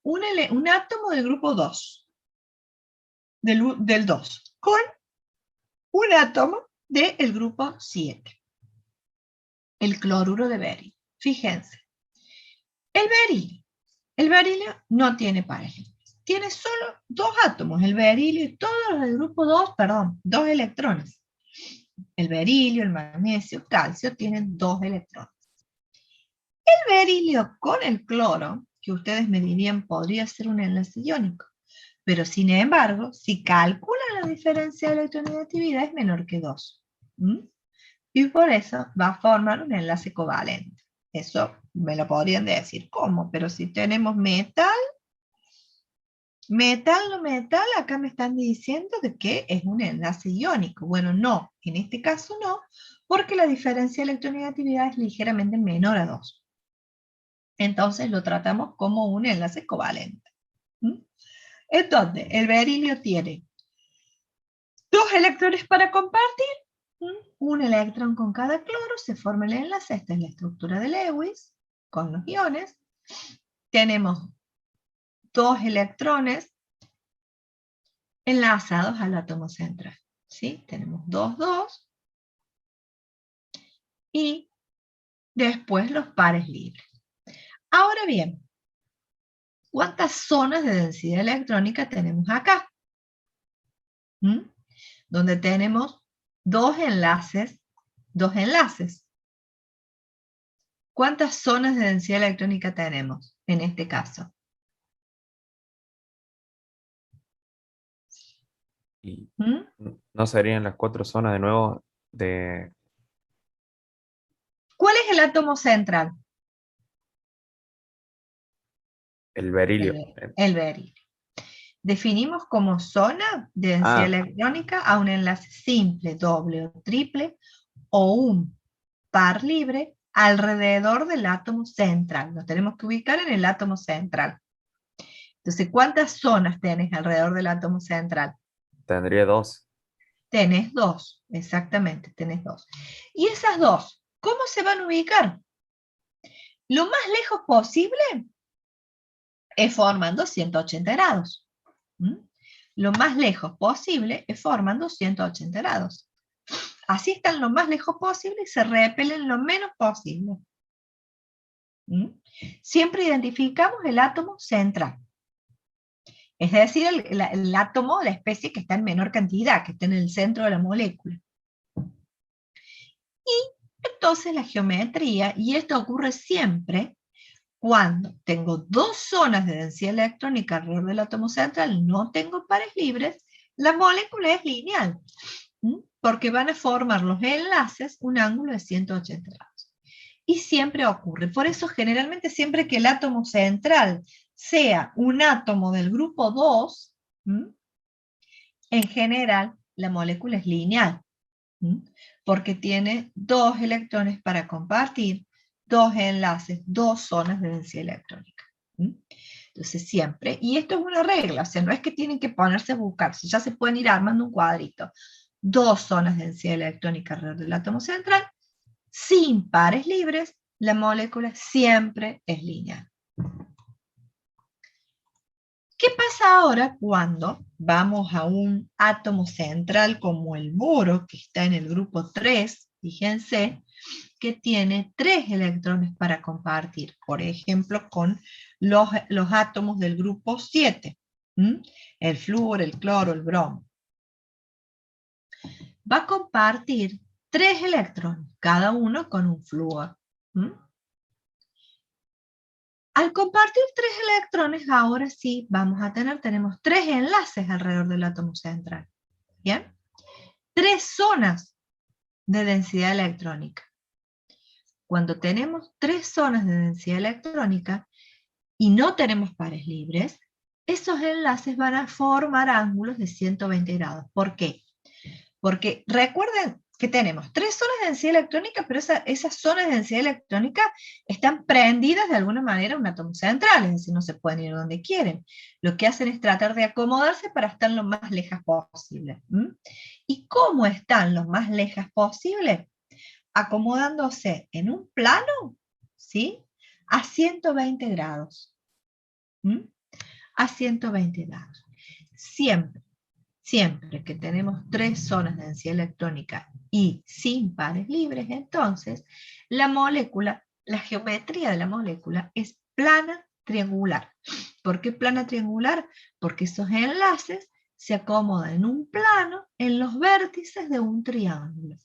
un átomo del grupo 2. Del 2, con un átomo del grupo 7, el cloruro de berilio. Fíjense, el berilio no tiene pares libres, tiene solo 2 átomos, el berilio y todos los del grupo 2, 2 electrones. El berilio, el magnesio, el calcio tienen 2 electrones. El berilio con el cloro, que ustedes me dirían podría ser un enlace iónico, pero sin embargo, si calculan la diferencia de electronegatividad es menor que 2. Y por eso va a formar un enlace covalente. Eso me lo podrían decir, ¿cómo? Pero si tenemos metal, no metal, acá me están diciendo de que es un enlace iónico. Bueno, no, en este caso no, porque la diferencia de electronegatividad es ligeramente menor a 2. Entonces lo tratamos como un enlace covalente. Entonces, el berilio tiene 2 electrones para compartir, un electrón con cada cloro, se forma el enlace. Esta es la estructura de Lewis con los iones. Tenemos 2 electrones enlazados al átomo central. ¿Sí? Tenemos 2, 2. Y después los pares libres. Ahora bien, ¿cuántas zonas de densidad electrónica tenemos acá? Donde tenemos 2 enlaces. ¿Cuántas zonas de densidad electrónica tenemos en este caso? Y no serían las 4 zonas de nuevo de... ¿Cuál es el átomo central? El berilio. El berilio. Definimos como zona de densidad electrónica a un enlace simple, doble o triple, o un par libre alrededor del átomo central. Nos tenemos que ubicar en el átomo central. Entonces, ¿cuántas zonas tenés alrededor del átomo central? Tendría 2. Tenés 2, exactamente, tenés 2. Y esas 2, ¿cómo se van a ubicar? Lo más lejos posible es formando 180 grados. Lo más lejos posible es formando 180 grados. Así están lo más lejos posible y se repelen lo menos posible. ¿Mm? Siempre identificamos el átomo central. Es decir, el átomo, la especie que está en menor cantidad, que está en el centro de la molécula. Y entonces la geometría, y esto ocurre siempre cuando tengo dos zonas de densidad electrónica alrededor del átomo central, no tengo pares libres, la molécula es lineal, porque van a formar los enlaces un ángulo de 180 grados. Y siempre ocurre. Por eso, generalmente, siempre que el átomo central sea un átomo del grupo 2, en general, la molécula es lineal, porque tiene dos electrones para compartir, dos enlaces, dos zonas de densidad electrónica. Entonces siempre, y esto es una regla, o sea, no es que tienen que ponerse a buscar, ya se pueden ir armando un cuadrito, dos zonas de densidad electrónica alrededor del átomo central, sin pares libres, la molécula siempre es lineal. ¿Qué pasa ahora cuando vamos a un átomo central como el boro, que está en el grupo 3, fíjense, que tiene 3 electrones para compartir, por ejemplo, con los átomos del grupo 7, el flúor, el cloro, el bromo. Va a compartir 3 electrones, cada uno con un flúor. Al compartir 3 electrones, ahora sí vamos a tenemos 3 enlaces alrededor del átomo central. ¿Bien? 3 zonas de densidad electrónica. Cuando tenemos 3 zonas de densidad electrónica y no tenemos pares libres, esos enlaces van a formar ángulos de 120 grados. ¿Por qué? Porque recuerden que tenemos 3 zonas de densidad electrónica, pero esas zonas de densidad electrónica están prendidas de alguna manera a un átomo central, es decir, no se pueden ir donde quieren. Lo que hacen es tratar de acomodarse para estar lo más lejas posible. ¿Y cómo están lo más lejas posible? Acomodándose en un plano, ¿sí? A 120 grados. A 120 grados. Siempre que tenemos 3 zonas de densidad electrónica y sin pares libres, entonces la molécula, la geometría de la molécula es plana triangular. ¿Por qué plana triangular? Porque esos enlaces se acomodan en un plano en los vértices de un triángulo.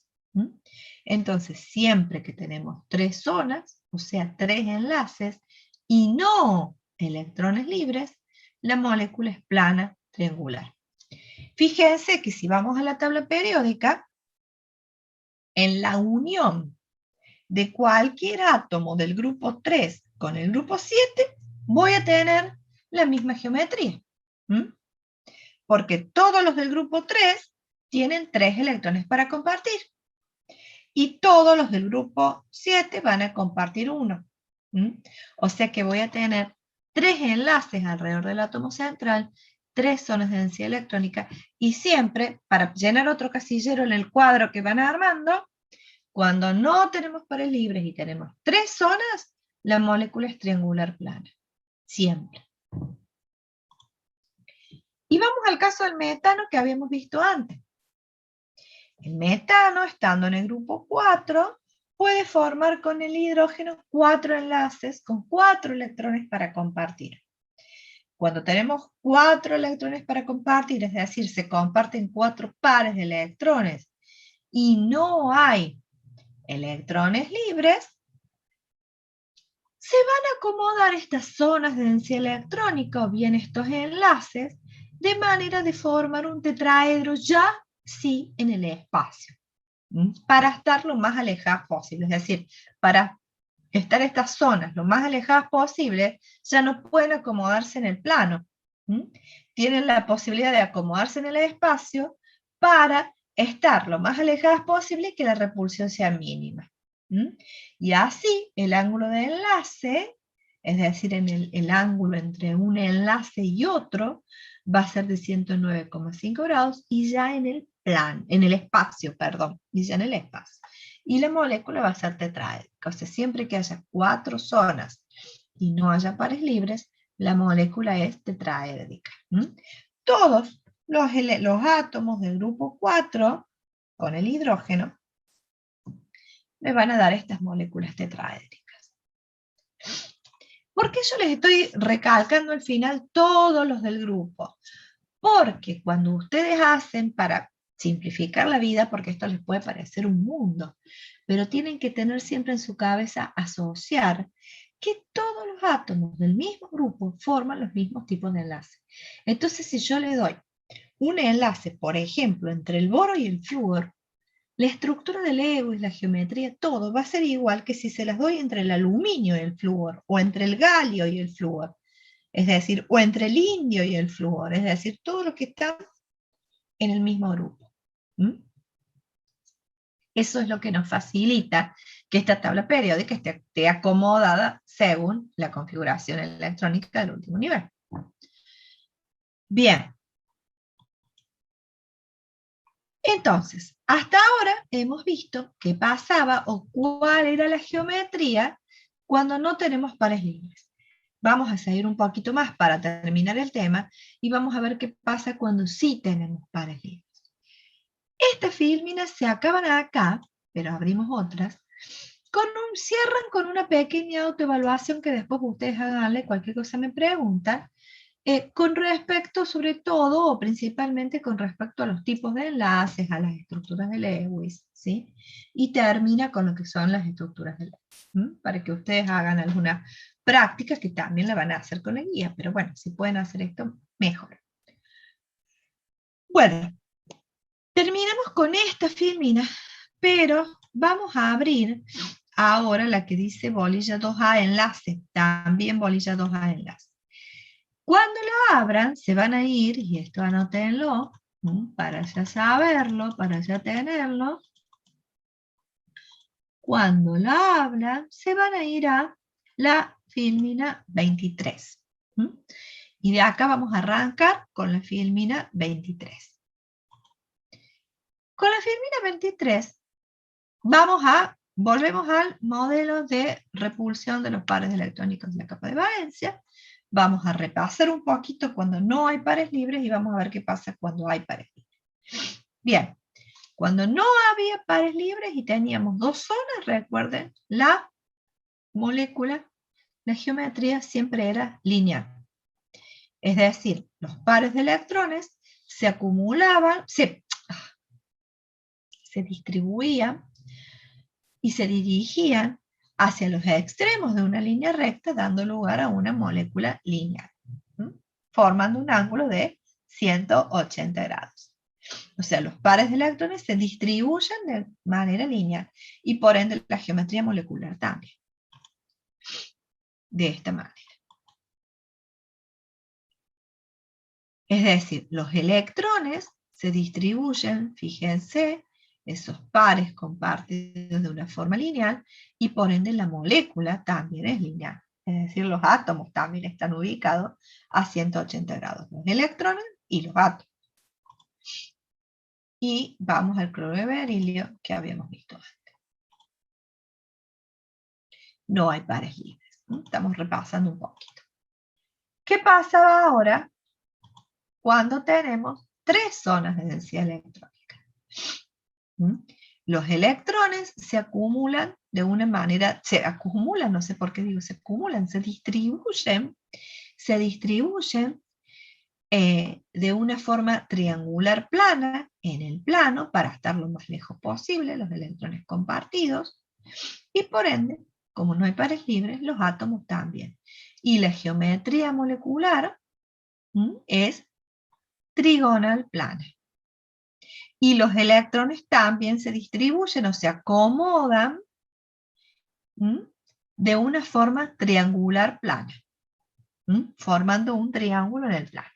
Entonces, siempre que tenemos 3 zonas, o sea, 3 enlaces, y no electrones libres, la molécula es plana triangular. Fíjense que si vamos a la tabla periódica, en la unión de cualquier átomo del grupo 3 con el grupo 7, voy a tener la misma geometría. Porque todos los del grupo 3 tienen 3 electrones para compartir. Y todos los del grupo 7 van a compartir 1. O sea que voy a tener 3 enlaces alrededor del átomo central, 3 zonas de densidad electrónica, y siempre, para llenar otro casillero en el cuadro que van armando, cuando no tenemos pares libres y tenemos 3 zonas, la molécula es triangular plana. Siempre. Y vamos al caso del metano que habíamos visto antes. El metano, estando en el grupo 4, puede formar con el hidrógeno 4 enlaces con 4 electrones para compartir. Cuando tenemos 4 electrones para compartir, es decir, se comparten 4 pares de electrones y no hay electrones libres, se van a acomodar estas zonas de densidad electrónica o bien estos enlaces de manera de formar un tetraedro ya sí en el espacio, para estar lo más alejadas posible, es decir, para estar estas zonas lo más alejadas posible, ya no pueden acomodarse en el plano. Tienen la posibilidad de acomodarse en el espacio para estar lo más alejadas posible y que la repulsión sea mínima. Y así el ángulo de enlace, es decir, el ángulo entre un enlace y otro, va a ser de 109,5 grados y ya en el espacio, y ya en el espacio. Y la molécula va a ser tetraédrica, o sea, siempre que haya 4 zonas y no haya pares libres, la molécula es tetraédrica. Todos los átomos del grupo 4 con el hidrógeno me van a dar estas moléculas tetraédricas. ¿Por qué yo les estoy recalcando al final todos los del grupo? Porque cuando ustedes hacen para simplificar la vida, porque esto les puede parecer un mundo, pero tienen que tener siempre en su cabeza asociar que todos los átomos del mismo grupo forman los mismos tipos de enlaces. Entonces, si yo le doy un enlace, por ejemplo, entre el boro y el flúor, la estructura del Lewis, la geometría, todo va a ser igual que si se las doy entre el aluminio y el flúor, o entre el galio y el flúor, es decir, o entre el indio y el flúor, es decir, todo lo que está en el mismo grupo. ¿Mm? Eso es lo que nos facilita que esta tabla periódica esté acomodada según la configuración electrónica del último nivel. Bien. Entonces, hasta ahora hemos visto qué pasaba o cuál era la geometría cuando no tenemos pares libres. Vamos a seguir un poquito más para terminar el tema y vamos a ver qué pasa cuando sí tenemos pares libres. Estas fílminas se acaban acá, pero abrimos otras, cierran con una pequeña autoevaluación que después ustedes haganle, cualquier cosa me preguntan, con respecto sobre todo o principalmente con respecto a los tipos de enlaces, a las estructuras de Lewis, ¿sí? Y termina con lo que son las estructuras de Lewis, para que ustedes hagan algunas prácticas que también la van a hacer con la guía, pero bueno, si pueden hacer esto, mejor. Bueno, terminamos con esta filmina, pero vamos a abrir ahora la que dice bolilla 2A enlace, también bolilla 2A enlace. Cuando la abran, se van a ir, y esto anótenlo, para ya saberlo, para ya tenerlo. Cuando la abran, se van a ir a la filmina 23. Y de acá vamos a arrancar con la filmina 23. Con la filmina 23, volvemos al modelo de repulsión de los pares electrónicos de la capa de valencia. Vamos a repasar un poquito cuando no hay pares libres y vamos a ver qué pasa cuando hay pares libres. Bien, cuando no había pares libres y teníamos dos zonas, recuerden, la molécula, la geometría siempre era lineal. Es decir, los pares de electrones se acumulaban, se distribuían y se dirigían hacia los extremos de una línea recta, dando lugar a una molécula lineal, formando un ángulo de 180 grados. O sea, los pares de electrones se distribuyen de manera lineal y por ende la geometría molecular también. De esta manera. Es decir, los electrones se distribuyen, fíjense, esos pares compartidos de una forma lineal y por ende la molécula también es lineal. Es decir, los átomos también están ubicados a 180 grados. Los electrones y los átomos. Y vamos al cloro de berilio que habíamos visto antes. No hay pares libres. Estamos repasando un poquito. ¿Qué pasa ahora cuando tenemos tres zonas de densidad electrónica? Los electrones se acumulan de una manera, no sé por qué digo se acumulan, se distribuyen de una forma triangular plana en el plano para estar lo más lejos posible, los electrones compartidos, y por ende, como no hay pares libres, los átomos también. Y la geometría molecular es trigonal plana. Y los electrones también se distribuyen o se acomodan de una forma triangular plana, formando un triángulo en el plano.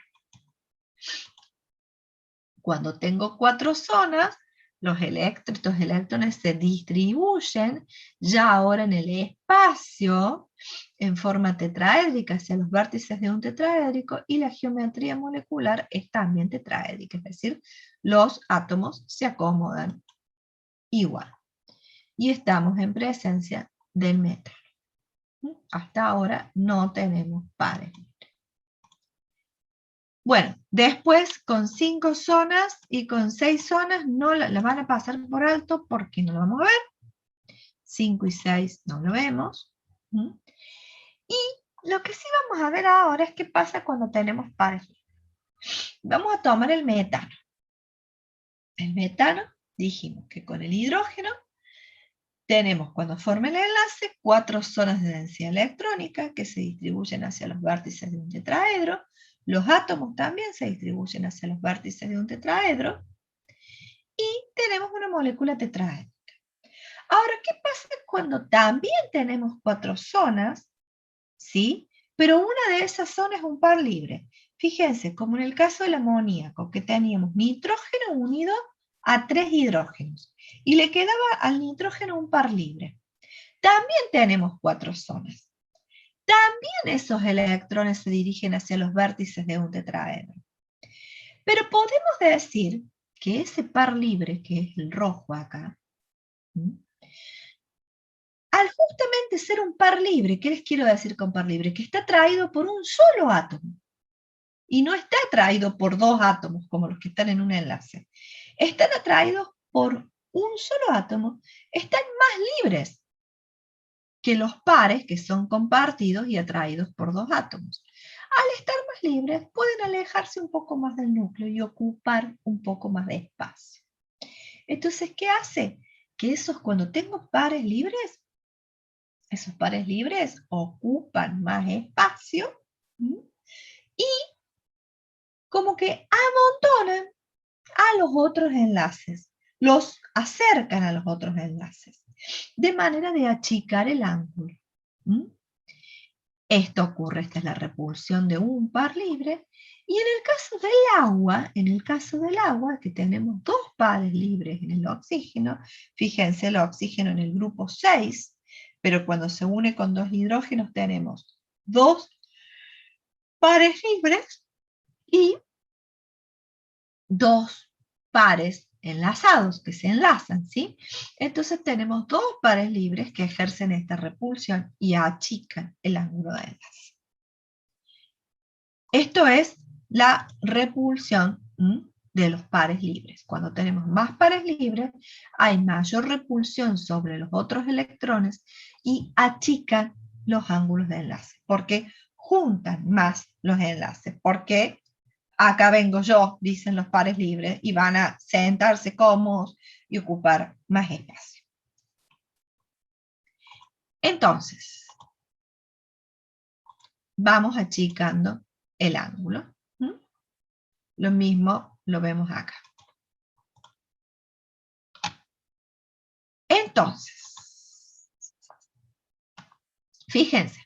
Cuando tengo cuatro zonas, los electrones se distribuyen ya ahora en el espacio en forma tetraédrica hacia los vértices de un tetraédrico y la geometría molecular es también tetraédrica, es decir, los átomos se acomodan igual. Y estamos en presencia del metal. Hasta ahora no tenemos pares. Bueno, después con 5 zonas y con 6 zonas no la van a pasar por alto porque no lo vamos a ver. 5 y 6 no lo vemos. Y Lo que sí vamos a ver ahora es qué pasa cuando tenemos pares. Vamos a tomar el metano. El metano, dijimos que con el hidrógeno tenemos, cuando forma el enlace, 4 zonas de densidad electrónica que se distribuyen hacia los vértices de un tetraedro. Los átomos también se distribuyen hacia los vértices de un tetraedro. Y tenemos una molécula tetraédrica. Ahora, ¿qué pasa cuando también tenemos 4 zonas? ¿Sí? Pero una de esas zonas es un par libre. Fíjense, como en el caso del amoníaco, que teníamos nitrógeno unido a 3 hidrógenos. Y le quedaba al nitrógeno un par libre. También tenemos 4 zonas. También esos electrones se dirigen hacia los vértices de un tetraedro. Pero podemos decir que ese par libre, que es el rojo acá, al justamente ser un par libre, ¿qué les quiero decir con par libre? Que está atraído por un solo átomo. Y no está atraído por 2 átomos, como los que están en un enlace. Están atraídos por un solo átomo. Están más libres que los pares que son compartidos y atraídos por 2 átomos. Al estar más libres, pueden alejarse un poco más del núcleo y ocupar un poco más de espacio. Entonces, ¿qué hace? Que esos, cuando tengo pares libres, esos pares libres ocupan más espacio y como que amontonan a los otros enlaces, los acercan a los otros enlaces, de manera de achicar el ángulo. Esto ocurre, esta es la repulsión de un par libre, y en el caso del agua, que tenemos 2 pares libres en el oxígeno, fíjense el oxígeno en el grupo 6, pero cuando se une con 2 hidrógenos tenemos 2 pares libres y 2 pares enlazados, que se enlazan, ¿sí? Entonces tenemos 2 pares libres que ejercen esta repulsión y achican el ángulo de enlace. Esto es la repulsión de los pares libres. Cuando tenemos más pares libres, hay mayor repulsión sobre los otros electrones y achican los ángulos de enlace, porque juntan más los enlaces, porque acá vengo yo, dicen los pares libres, y van a sentarse cómodos y ocupar más espacio. Entonces, vamos achicando el ángulo. Lo mismo lo vemos acá. Entonces, fíjense,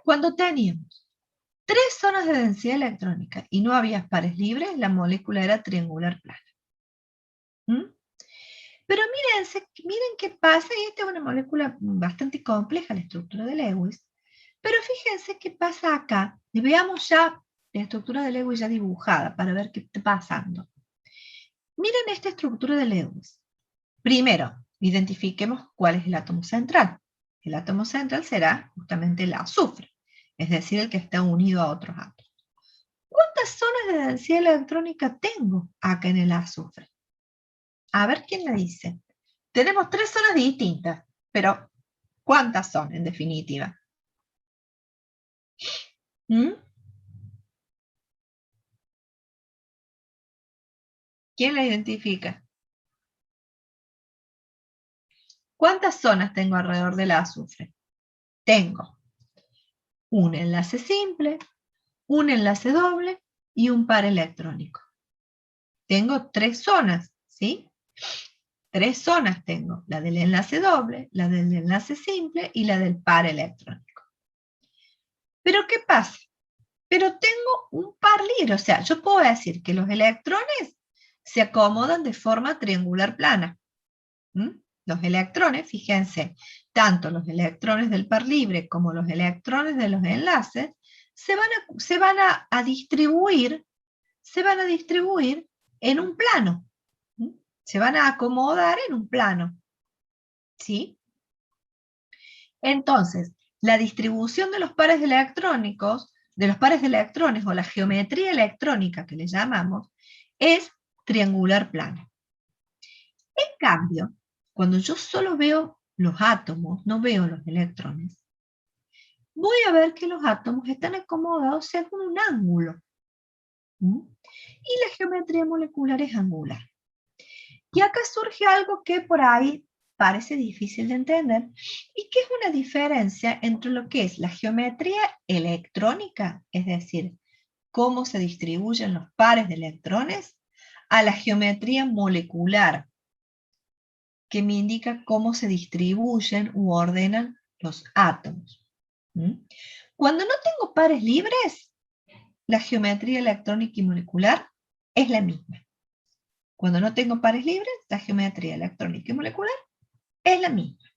cuando teníamos 3 zonas de densidad electrónica y no había pares libres, la molécula era triangular plana. Pero miren qué pasa, y esta es una molécula bastante compleja, la estructura de Lewis, pero fíjense qué pasa acá, y veamos ya la estructura de Lewis ya dibujada, para ver qué está pasando. Miren esta estructura de Lewis. Primero, identifiquemos cuál es el átomo central. El átomo central será justamente el azufre, es decir, el que está unido a otros átomos. ¿Cuántas zonas de densidad electrónica tengo acá en el azufre? A ver quién me dice. Tenemos 3 zonas distintas, pero ¿cuántas son en definitiva? ¿Quién la identifica? ¿Cuántas zonas tengo alrededor del azufre? Tengo un enlace simple, un enlace doble y un par electrónico. Tengo 3 zonas, ¿sí? 3 zonas tengo, la del enlace doble, la del enlace simple y la del par electrónico. ¿Pero qué pasa? Pero tengo un par libre, o sea, yo puedo decir que los electrones se acomodan de forma triangular plana. Los electrones, fíjense, tanto los electrones del par libre como los electrones de los enlaces se van a distribuir en un plano. Se van a acomodar en un plano. ¿Sí? Entonces, la distribución de los pares electrónicos, de los pares de electrones, o la geometría electrónica que le llamamos, es triangular plana. En cambio, cuando yo solo veo los átomos, no veo los electrones, voy a ver que los átomos están acomodados según un ángulo. ¿Mm? Y la geometría molecular es angular. Y acá surge algo que por ahí parece difícil de entender, y que es una diferencia entre lo que es la geometría electrónica, es decir, cómo se distribuyen los pares de electrones, a la geometría molecular, que me indica cómo se distribuyen u ordenan los átomos. ¿Mm? Cuando no tengo pares libres, la geometría electrónica y molecular es la misma. Cuando no tengo pares libres, la geometría electrónica y molecular es la misma.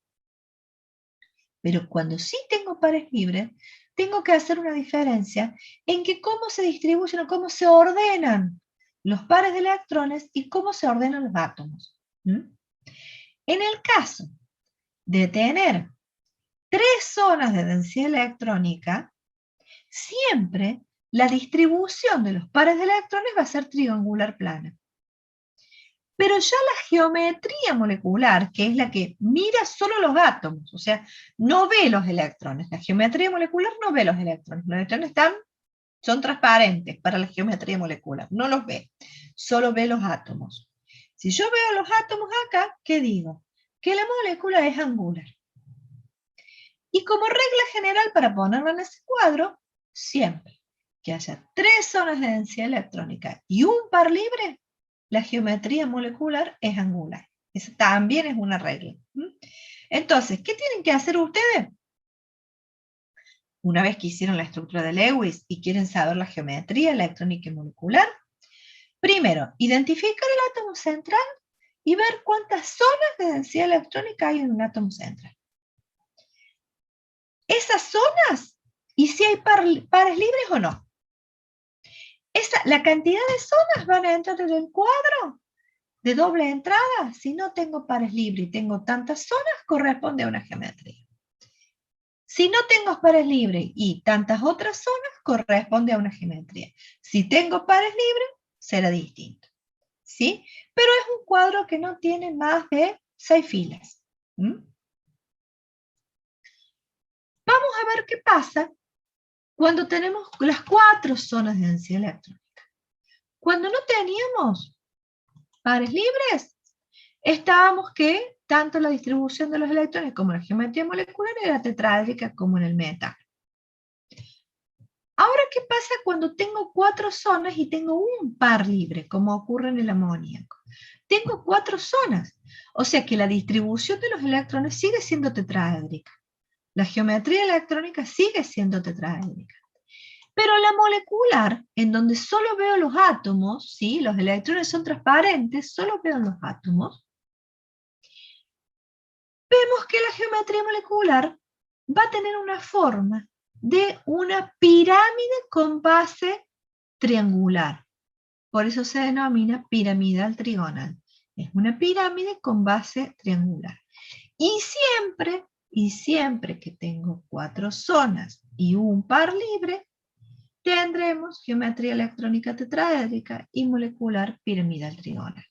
Pero cuando sí tengo pares libres, tengo que hacer una diferencia en que cómo se distribuyen o cómo se ordenan los pares de electrones y cómo se ordenan los átomos. ¿Mm? En el caso de tener 3 zonas de densidad electrónica, siempre la distribución de los pares de electrones va a ser triangular plana. Pero ya la geometría molecular, que es la que mira solo los átomos, o sea, no ve los electrones. La geometría molecular no ve los electrones. Los electrones son transparentes para la geometría molecular, no los ve, solo ve los átomos. Si yo veo los átomos acá, ¿qué digo? Que la molécula es angular. Y como regla general para ponerlo en ese cuadro, siempre que haya 3 zonas de densidad electrónica y un par libre, la geometría molecular es angular. Esa también es una regla. Entonces, ¿qué tienen que hacer ustedes? Una vez que hicieron la estructura de Lewis y quieren saber la geometría electrónica y molecular, primero, identificar el átomo central y ver cuántas zonas de densidad electrónica hay en un átomo central. Esas zonas, y si hay pares libres o no. La cantidad de zonas van a entrar en el cuadro de doble entrada. Si no tengo pares libres y tengo tantas zonas, corresponde a una geometría. Si no tengo pares libres y tantas otras zonas, corresponde a una geometría. Si tengo pares libres, será distinto. ¿Sí? Pero es un cuadro que no tiene más de 6 filas. Vamos a ver qué pasa cuando tenemos las 4 zonas de densidad electrónica. Cuando no teníamos pares libres, estábamos que tanto la distribución de los electrones como la geometría molecular era tetraédrica como en el metal. Ahora, ¿qué pasa cuando tengo 4 zonas y tengo un par libre, como ocurre en el amoníaco? Tengo 4 zonas, o sea que la distribución de los electrones sigue siendo tetraédrica. La geometría electrónica sigue siendo tetraédrica. Pero la molecular, en donde solo veo los átomos, ¿sí? Los electrones son transparentes, solo veo los átomos, vemos que la geometría molecular va a tener una forma de una pirámide con base triangular. Por eso se denomina piramidal trigonal. Es una pirámide con base triangular. Y siempre que tengo 4 zonas y un par libre, tendremos geometría electrónica tetraédrica y molecular piramidal trigonal.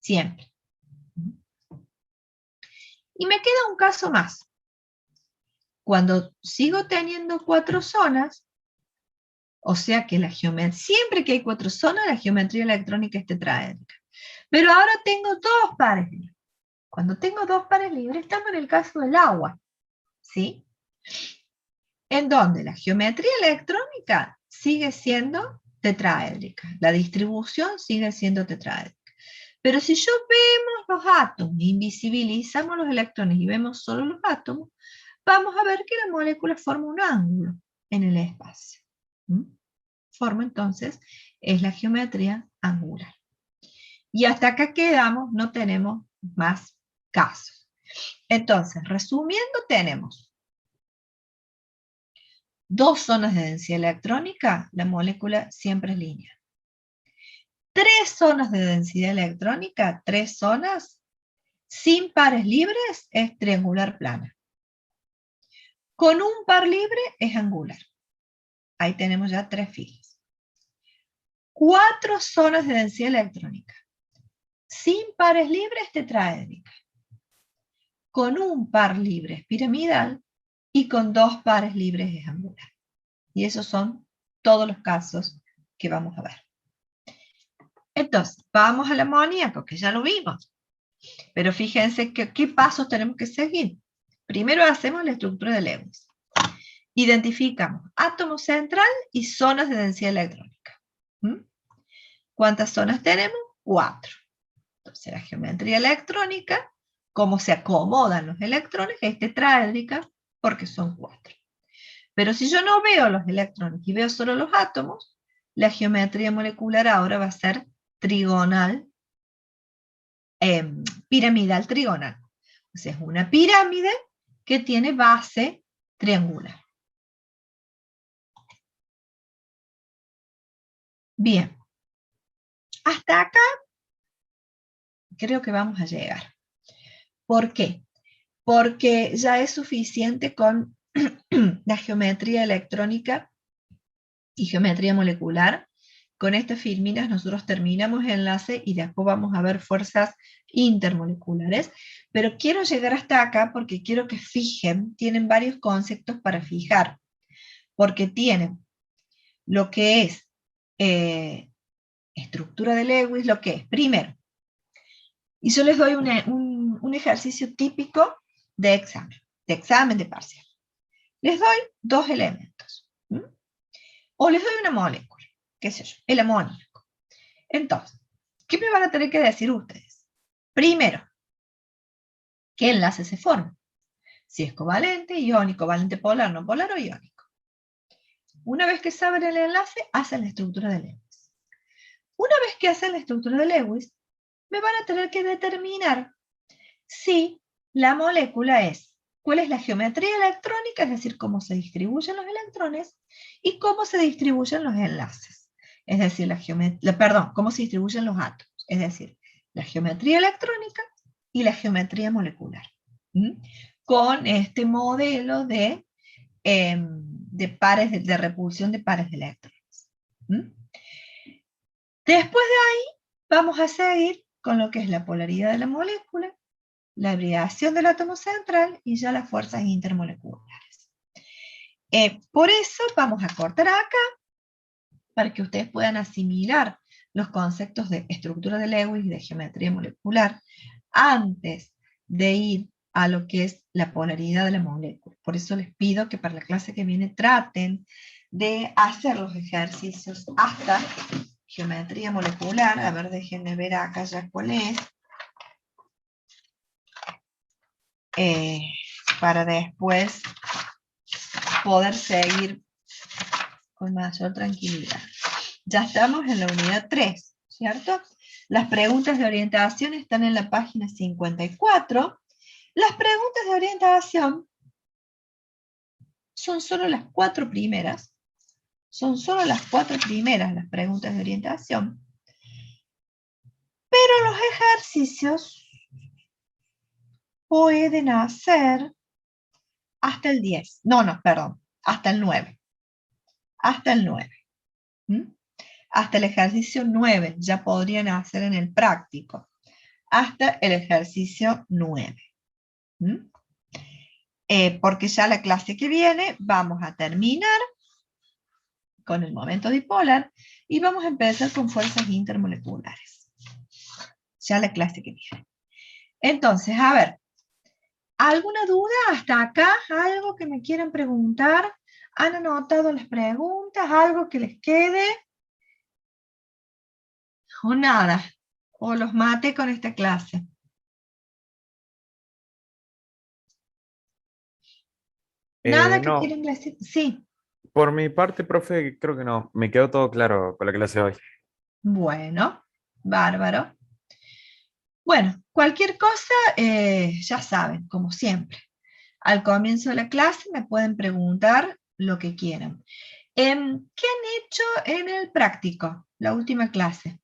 Siempre. Y me queda un caso más. Cuando sigo teniendo 4 zonas, o sea que siempre que hay 4 zonas, la geometría electrónica es tetraédrica. Pero ahora tengo 2 pares libres. Cuando tengo 2 pares libres, estamos en el caso del agua, ¿sí? En donde la geometría electrónica sigue siendo tetraédrica. La distribución sigue siendo tetraédrica. Pero si yo vemos los átomos, invisibilizamos los electrones y vemos solo los átomos, vamos a ver que la molécula forma un ángulo en el espacio. Forma entonces, es la geometría angular. Y hasta acá quedamos, no tenemos más casos. Entonces, resumiendo, tenemos 2 zonas de densidad electrónica, la molécula siempre es lineal. 3 zonas de densidad electrónica, 3 zonas, sin pares libres es triangular plana. Con un par libre es angular. Ahí tenemos ya 3 filas. 4 zonas de densidad electrónica. Sin pares libres tetraédrica. Con un par libre es piramidal y con 2 pares libres es angular. Y esos son todos los casos que vamos a ver. Entonces, vamos al amoníaco, que ya lo vimos. Pero fíjense qué pasos tenemos que seguir. Primero hacemos la estructura de Lewis. Identificamos átomo central y zonas de densidad electrónica. ¿Cuántas zonas tenemos? 4. Entonces, la geometría electrónica, cómo se acomodan los electrones, es tetraédrica porque son 4. Pero si yo no veo los electrones y veo solo los átomos, la geometría molecular ahora va a ser trigonal, piramidal trigonal. O sea, es una pirámide que tiene base triangular. Bien. Hasta acá creo que vamos a llegar. ¿Por qué? Porque ya es suficiente con la geometría electrónica y geometría molecular. Con estas filminas nosotros terminamos el enlace y después vamos a ver fuerzas intermoleculares. Pero quiero llegar hasta acá porque quiero que fijen, tienen varios conceptos para fijar. Porque tienen lo que es estructura de Lewis, lo que es, primero, y yo les doy un ejercicio típico de examen de parcial. Les doy 2 elementos. O les doy una molécula, qué sé yo, el amoníaco. Entonces, ¿qué me van a tener que decir ustedes? Primero, ¿qué enlace se forma? Si es covalente, iónico, valente polar, no polar o iónico. Una vez que saben el enlace, hacen la estructura de Lewis. Una vez que hacen la estructura de Lewis, me van a tener que determinar si la molécula es, cuál es la geometría electrónica, es decir, cómo se distribuyen los electrones, y cómo se distribuyen los enlaces, es decir, cómo se distribuyen los átomos, es decir, la geometría electrónica y la geometría molecular, con este modelo de pares, de repulsión de pares de electrones. Después de ahí, vamos a seguir con lo que es la polaridad de la molécula, la hibridación del átomo central y ya las fuerzas intermoleculares. Por eso vamos a cortar acá, para que ustedes puedan asimilar los conceptos de estructura de Lewis y de geometría molecular antes de ir a lo que es la polaridad de la molécula. Por eso les pido que para la clase que viene traten de hacer los ejercicios hasta geometría molecular. A ver, déjenme ver acá ya cuál es. Para después poder seguir con mayor tranquilidad. Ya estamos en la unidad 3, ¿cierto? Las preguntas de orientación están en la página 54. Las preguntas de orientación son solo las 4 primeras. Son solo las 4 primeras las preguntas de orientación. Pero los ejercicios pueden hacer hasta el 10. Perdón, hasta el 9. Hasta el 9. Hasta el ejercicio 9 ya podrían hacer en el práctico. Hasta el ejercicio 9. Porque ya la clase que viene vamos a terminar con el momento dipolar y vamos a empezar con fuerzas intermoleculares. Ya la clase que viene. Entonces, a ver, ¿alguna duda hasta acá? ¿Algo que me quieran preguntar? ¿Han anotado las preguntas? ¿Algo que les quede? ¿O nada? ¿O los mate con esta clase? ¿Nada que No, quieran decir? Sí. por mi parte, profe, creo que no. Me quedó todo claro con la clase de hoy. Bueno, bárbaro. Bueno, cualquier cosa, ya saben, como siempre. Al comienzo de la clase me pueden preguntar lo que quieran. ¿Qué han hecho en el práctico? La última clase.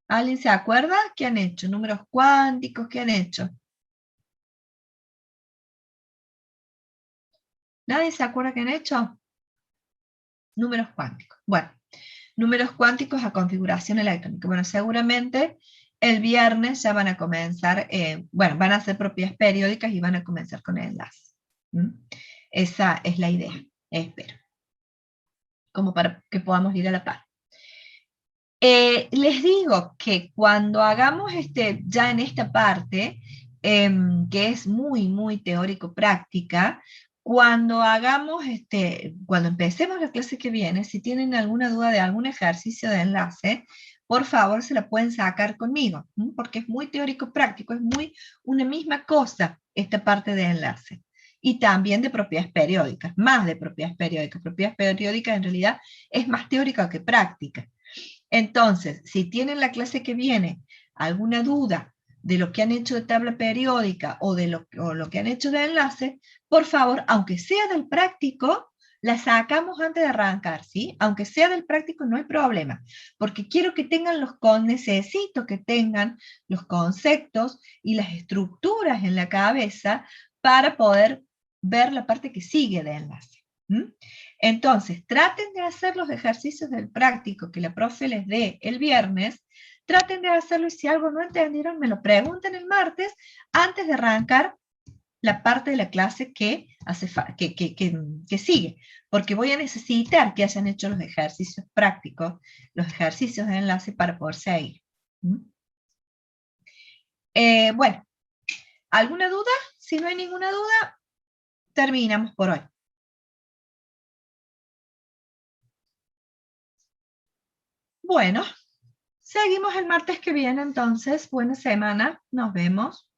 ¿Alguien se acuerda? ¿Qué han hecho? ¿Números cuánticos? ¿Qué han hecho? ¿Nadie se acuerda qué han hecho? Números cuánticos. Bueno, números cuánticos a configuración electrónica. Bueno, seguramente el viernes ya van a comenzar, bueno, van a hacer propiedades periódicas y van a comenzar con el enlace. ¿Mm? Esa es la idea, espero, como para que podamos ir a la par. Les digo que cuando hagamos ya en esta parte, que es muy, muy teórico-práctica, cuando hagamos, cuando empecemos la clase que viene, si tienen alguna duda de algún ejercicio de enlace, por favor se la pueden sacar conmigo, porque es muy teórico-práctico, es muy una misma cosa esta parte de enlace. Y también de propiedades periódicas, más de propiedades periódicas. Propiedades periódicas en realidad es más teórica que práctica. Entonces, si tienen la clase que viene alguna duda de lo que han hecho de tabla periódica o de lo que han hecho de enlace, por favor, aunque sea del práctico, la sacamos antes de arrancar, ¿sí? Aunque sea del práctico, no hay problema, porque quiero que tengan necesito que tengan los conceptos y las estructuras en la cabeza para poder ver la parte que sigue de enlace. Entonces, traten de hacer los ejercicios del práctico que la profe les dé el viernes, traten de hacerlo y si algo no entendieron, me lo pregunten el martes antes de arrancar la parte de la clase que sigue, porque voy a necesitar que hayan hecho los ejercicios prácticos, los ejercicios de enlace para poder seguir. Bueno, ¿alguna duda? Si no hay ninguna duda, terminamos por hoy. Bueno, seguimos el martes que viene entonces. Buena semana, nos vemos.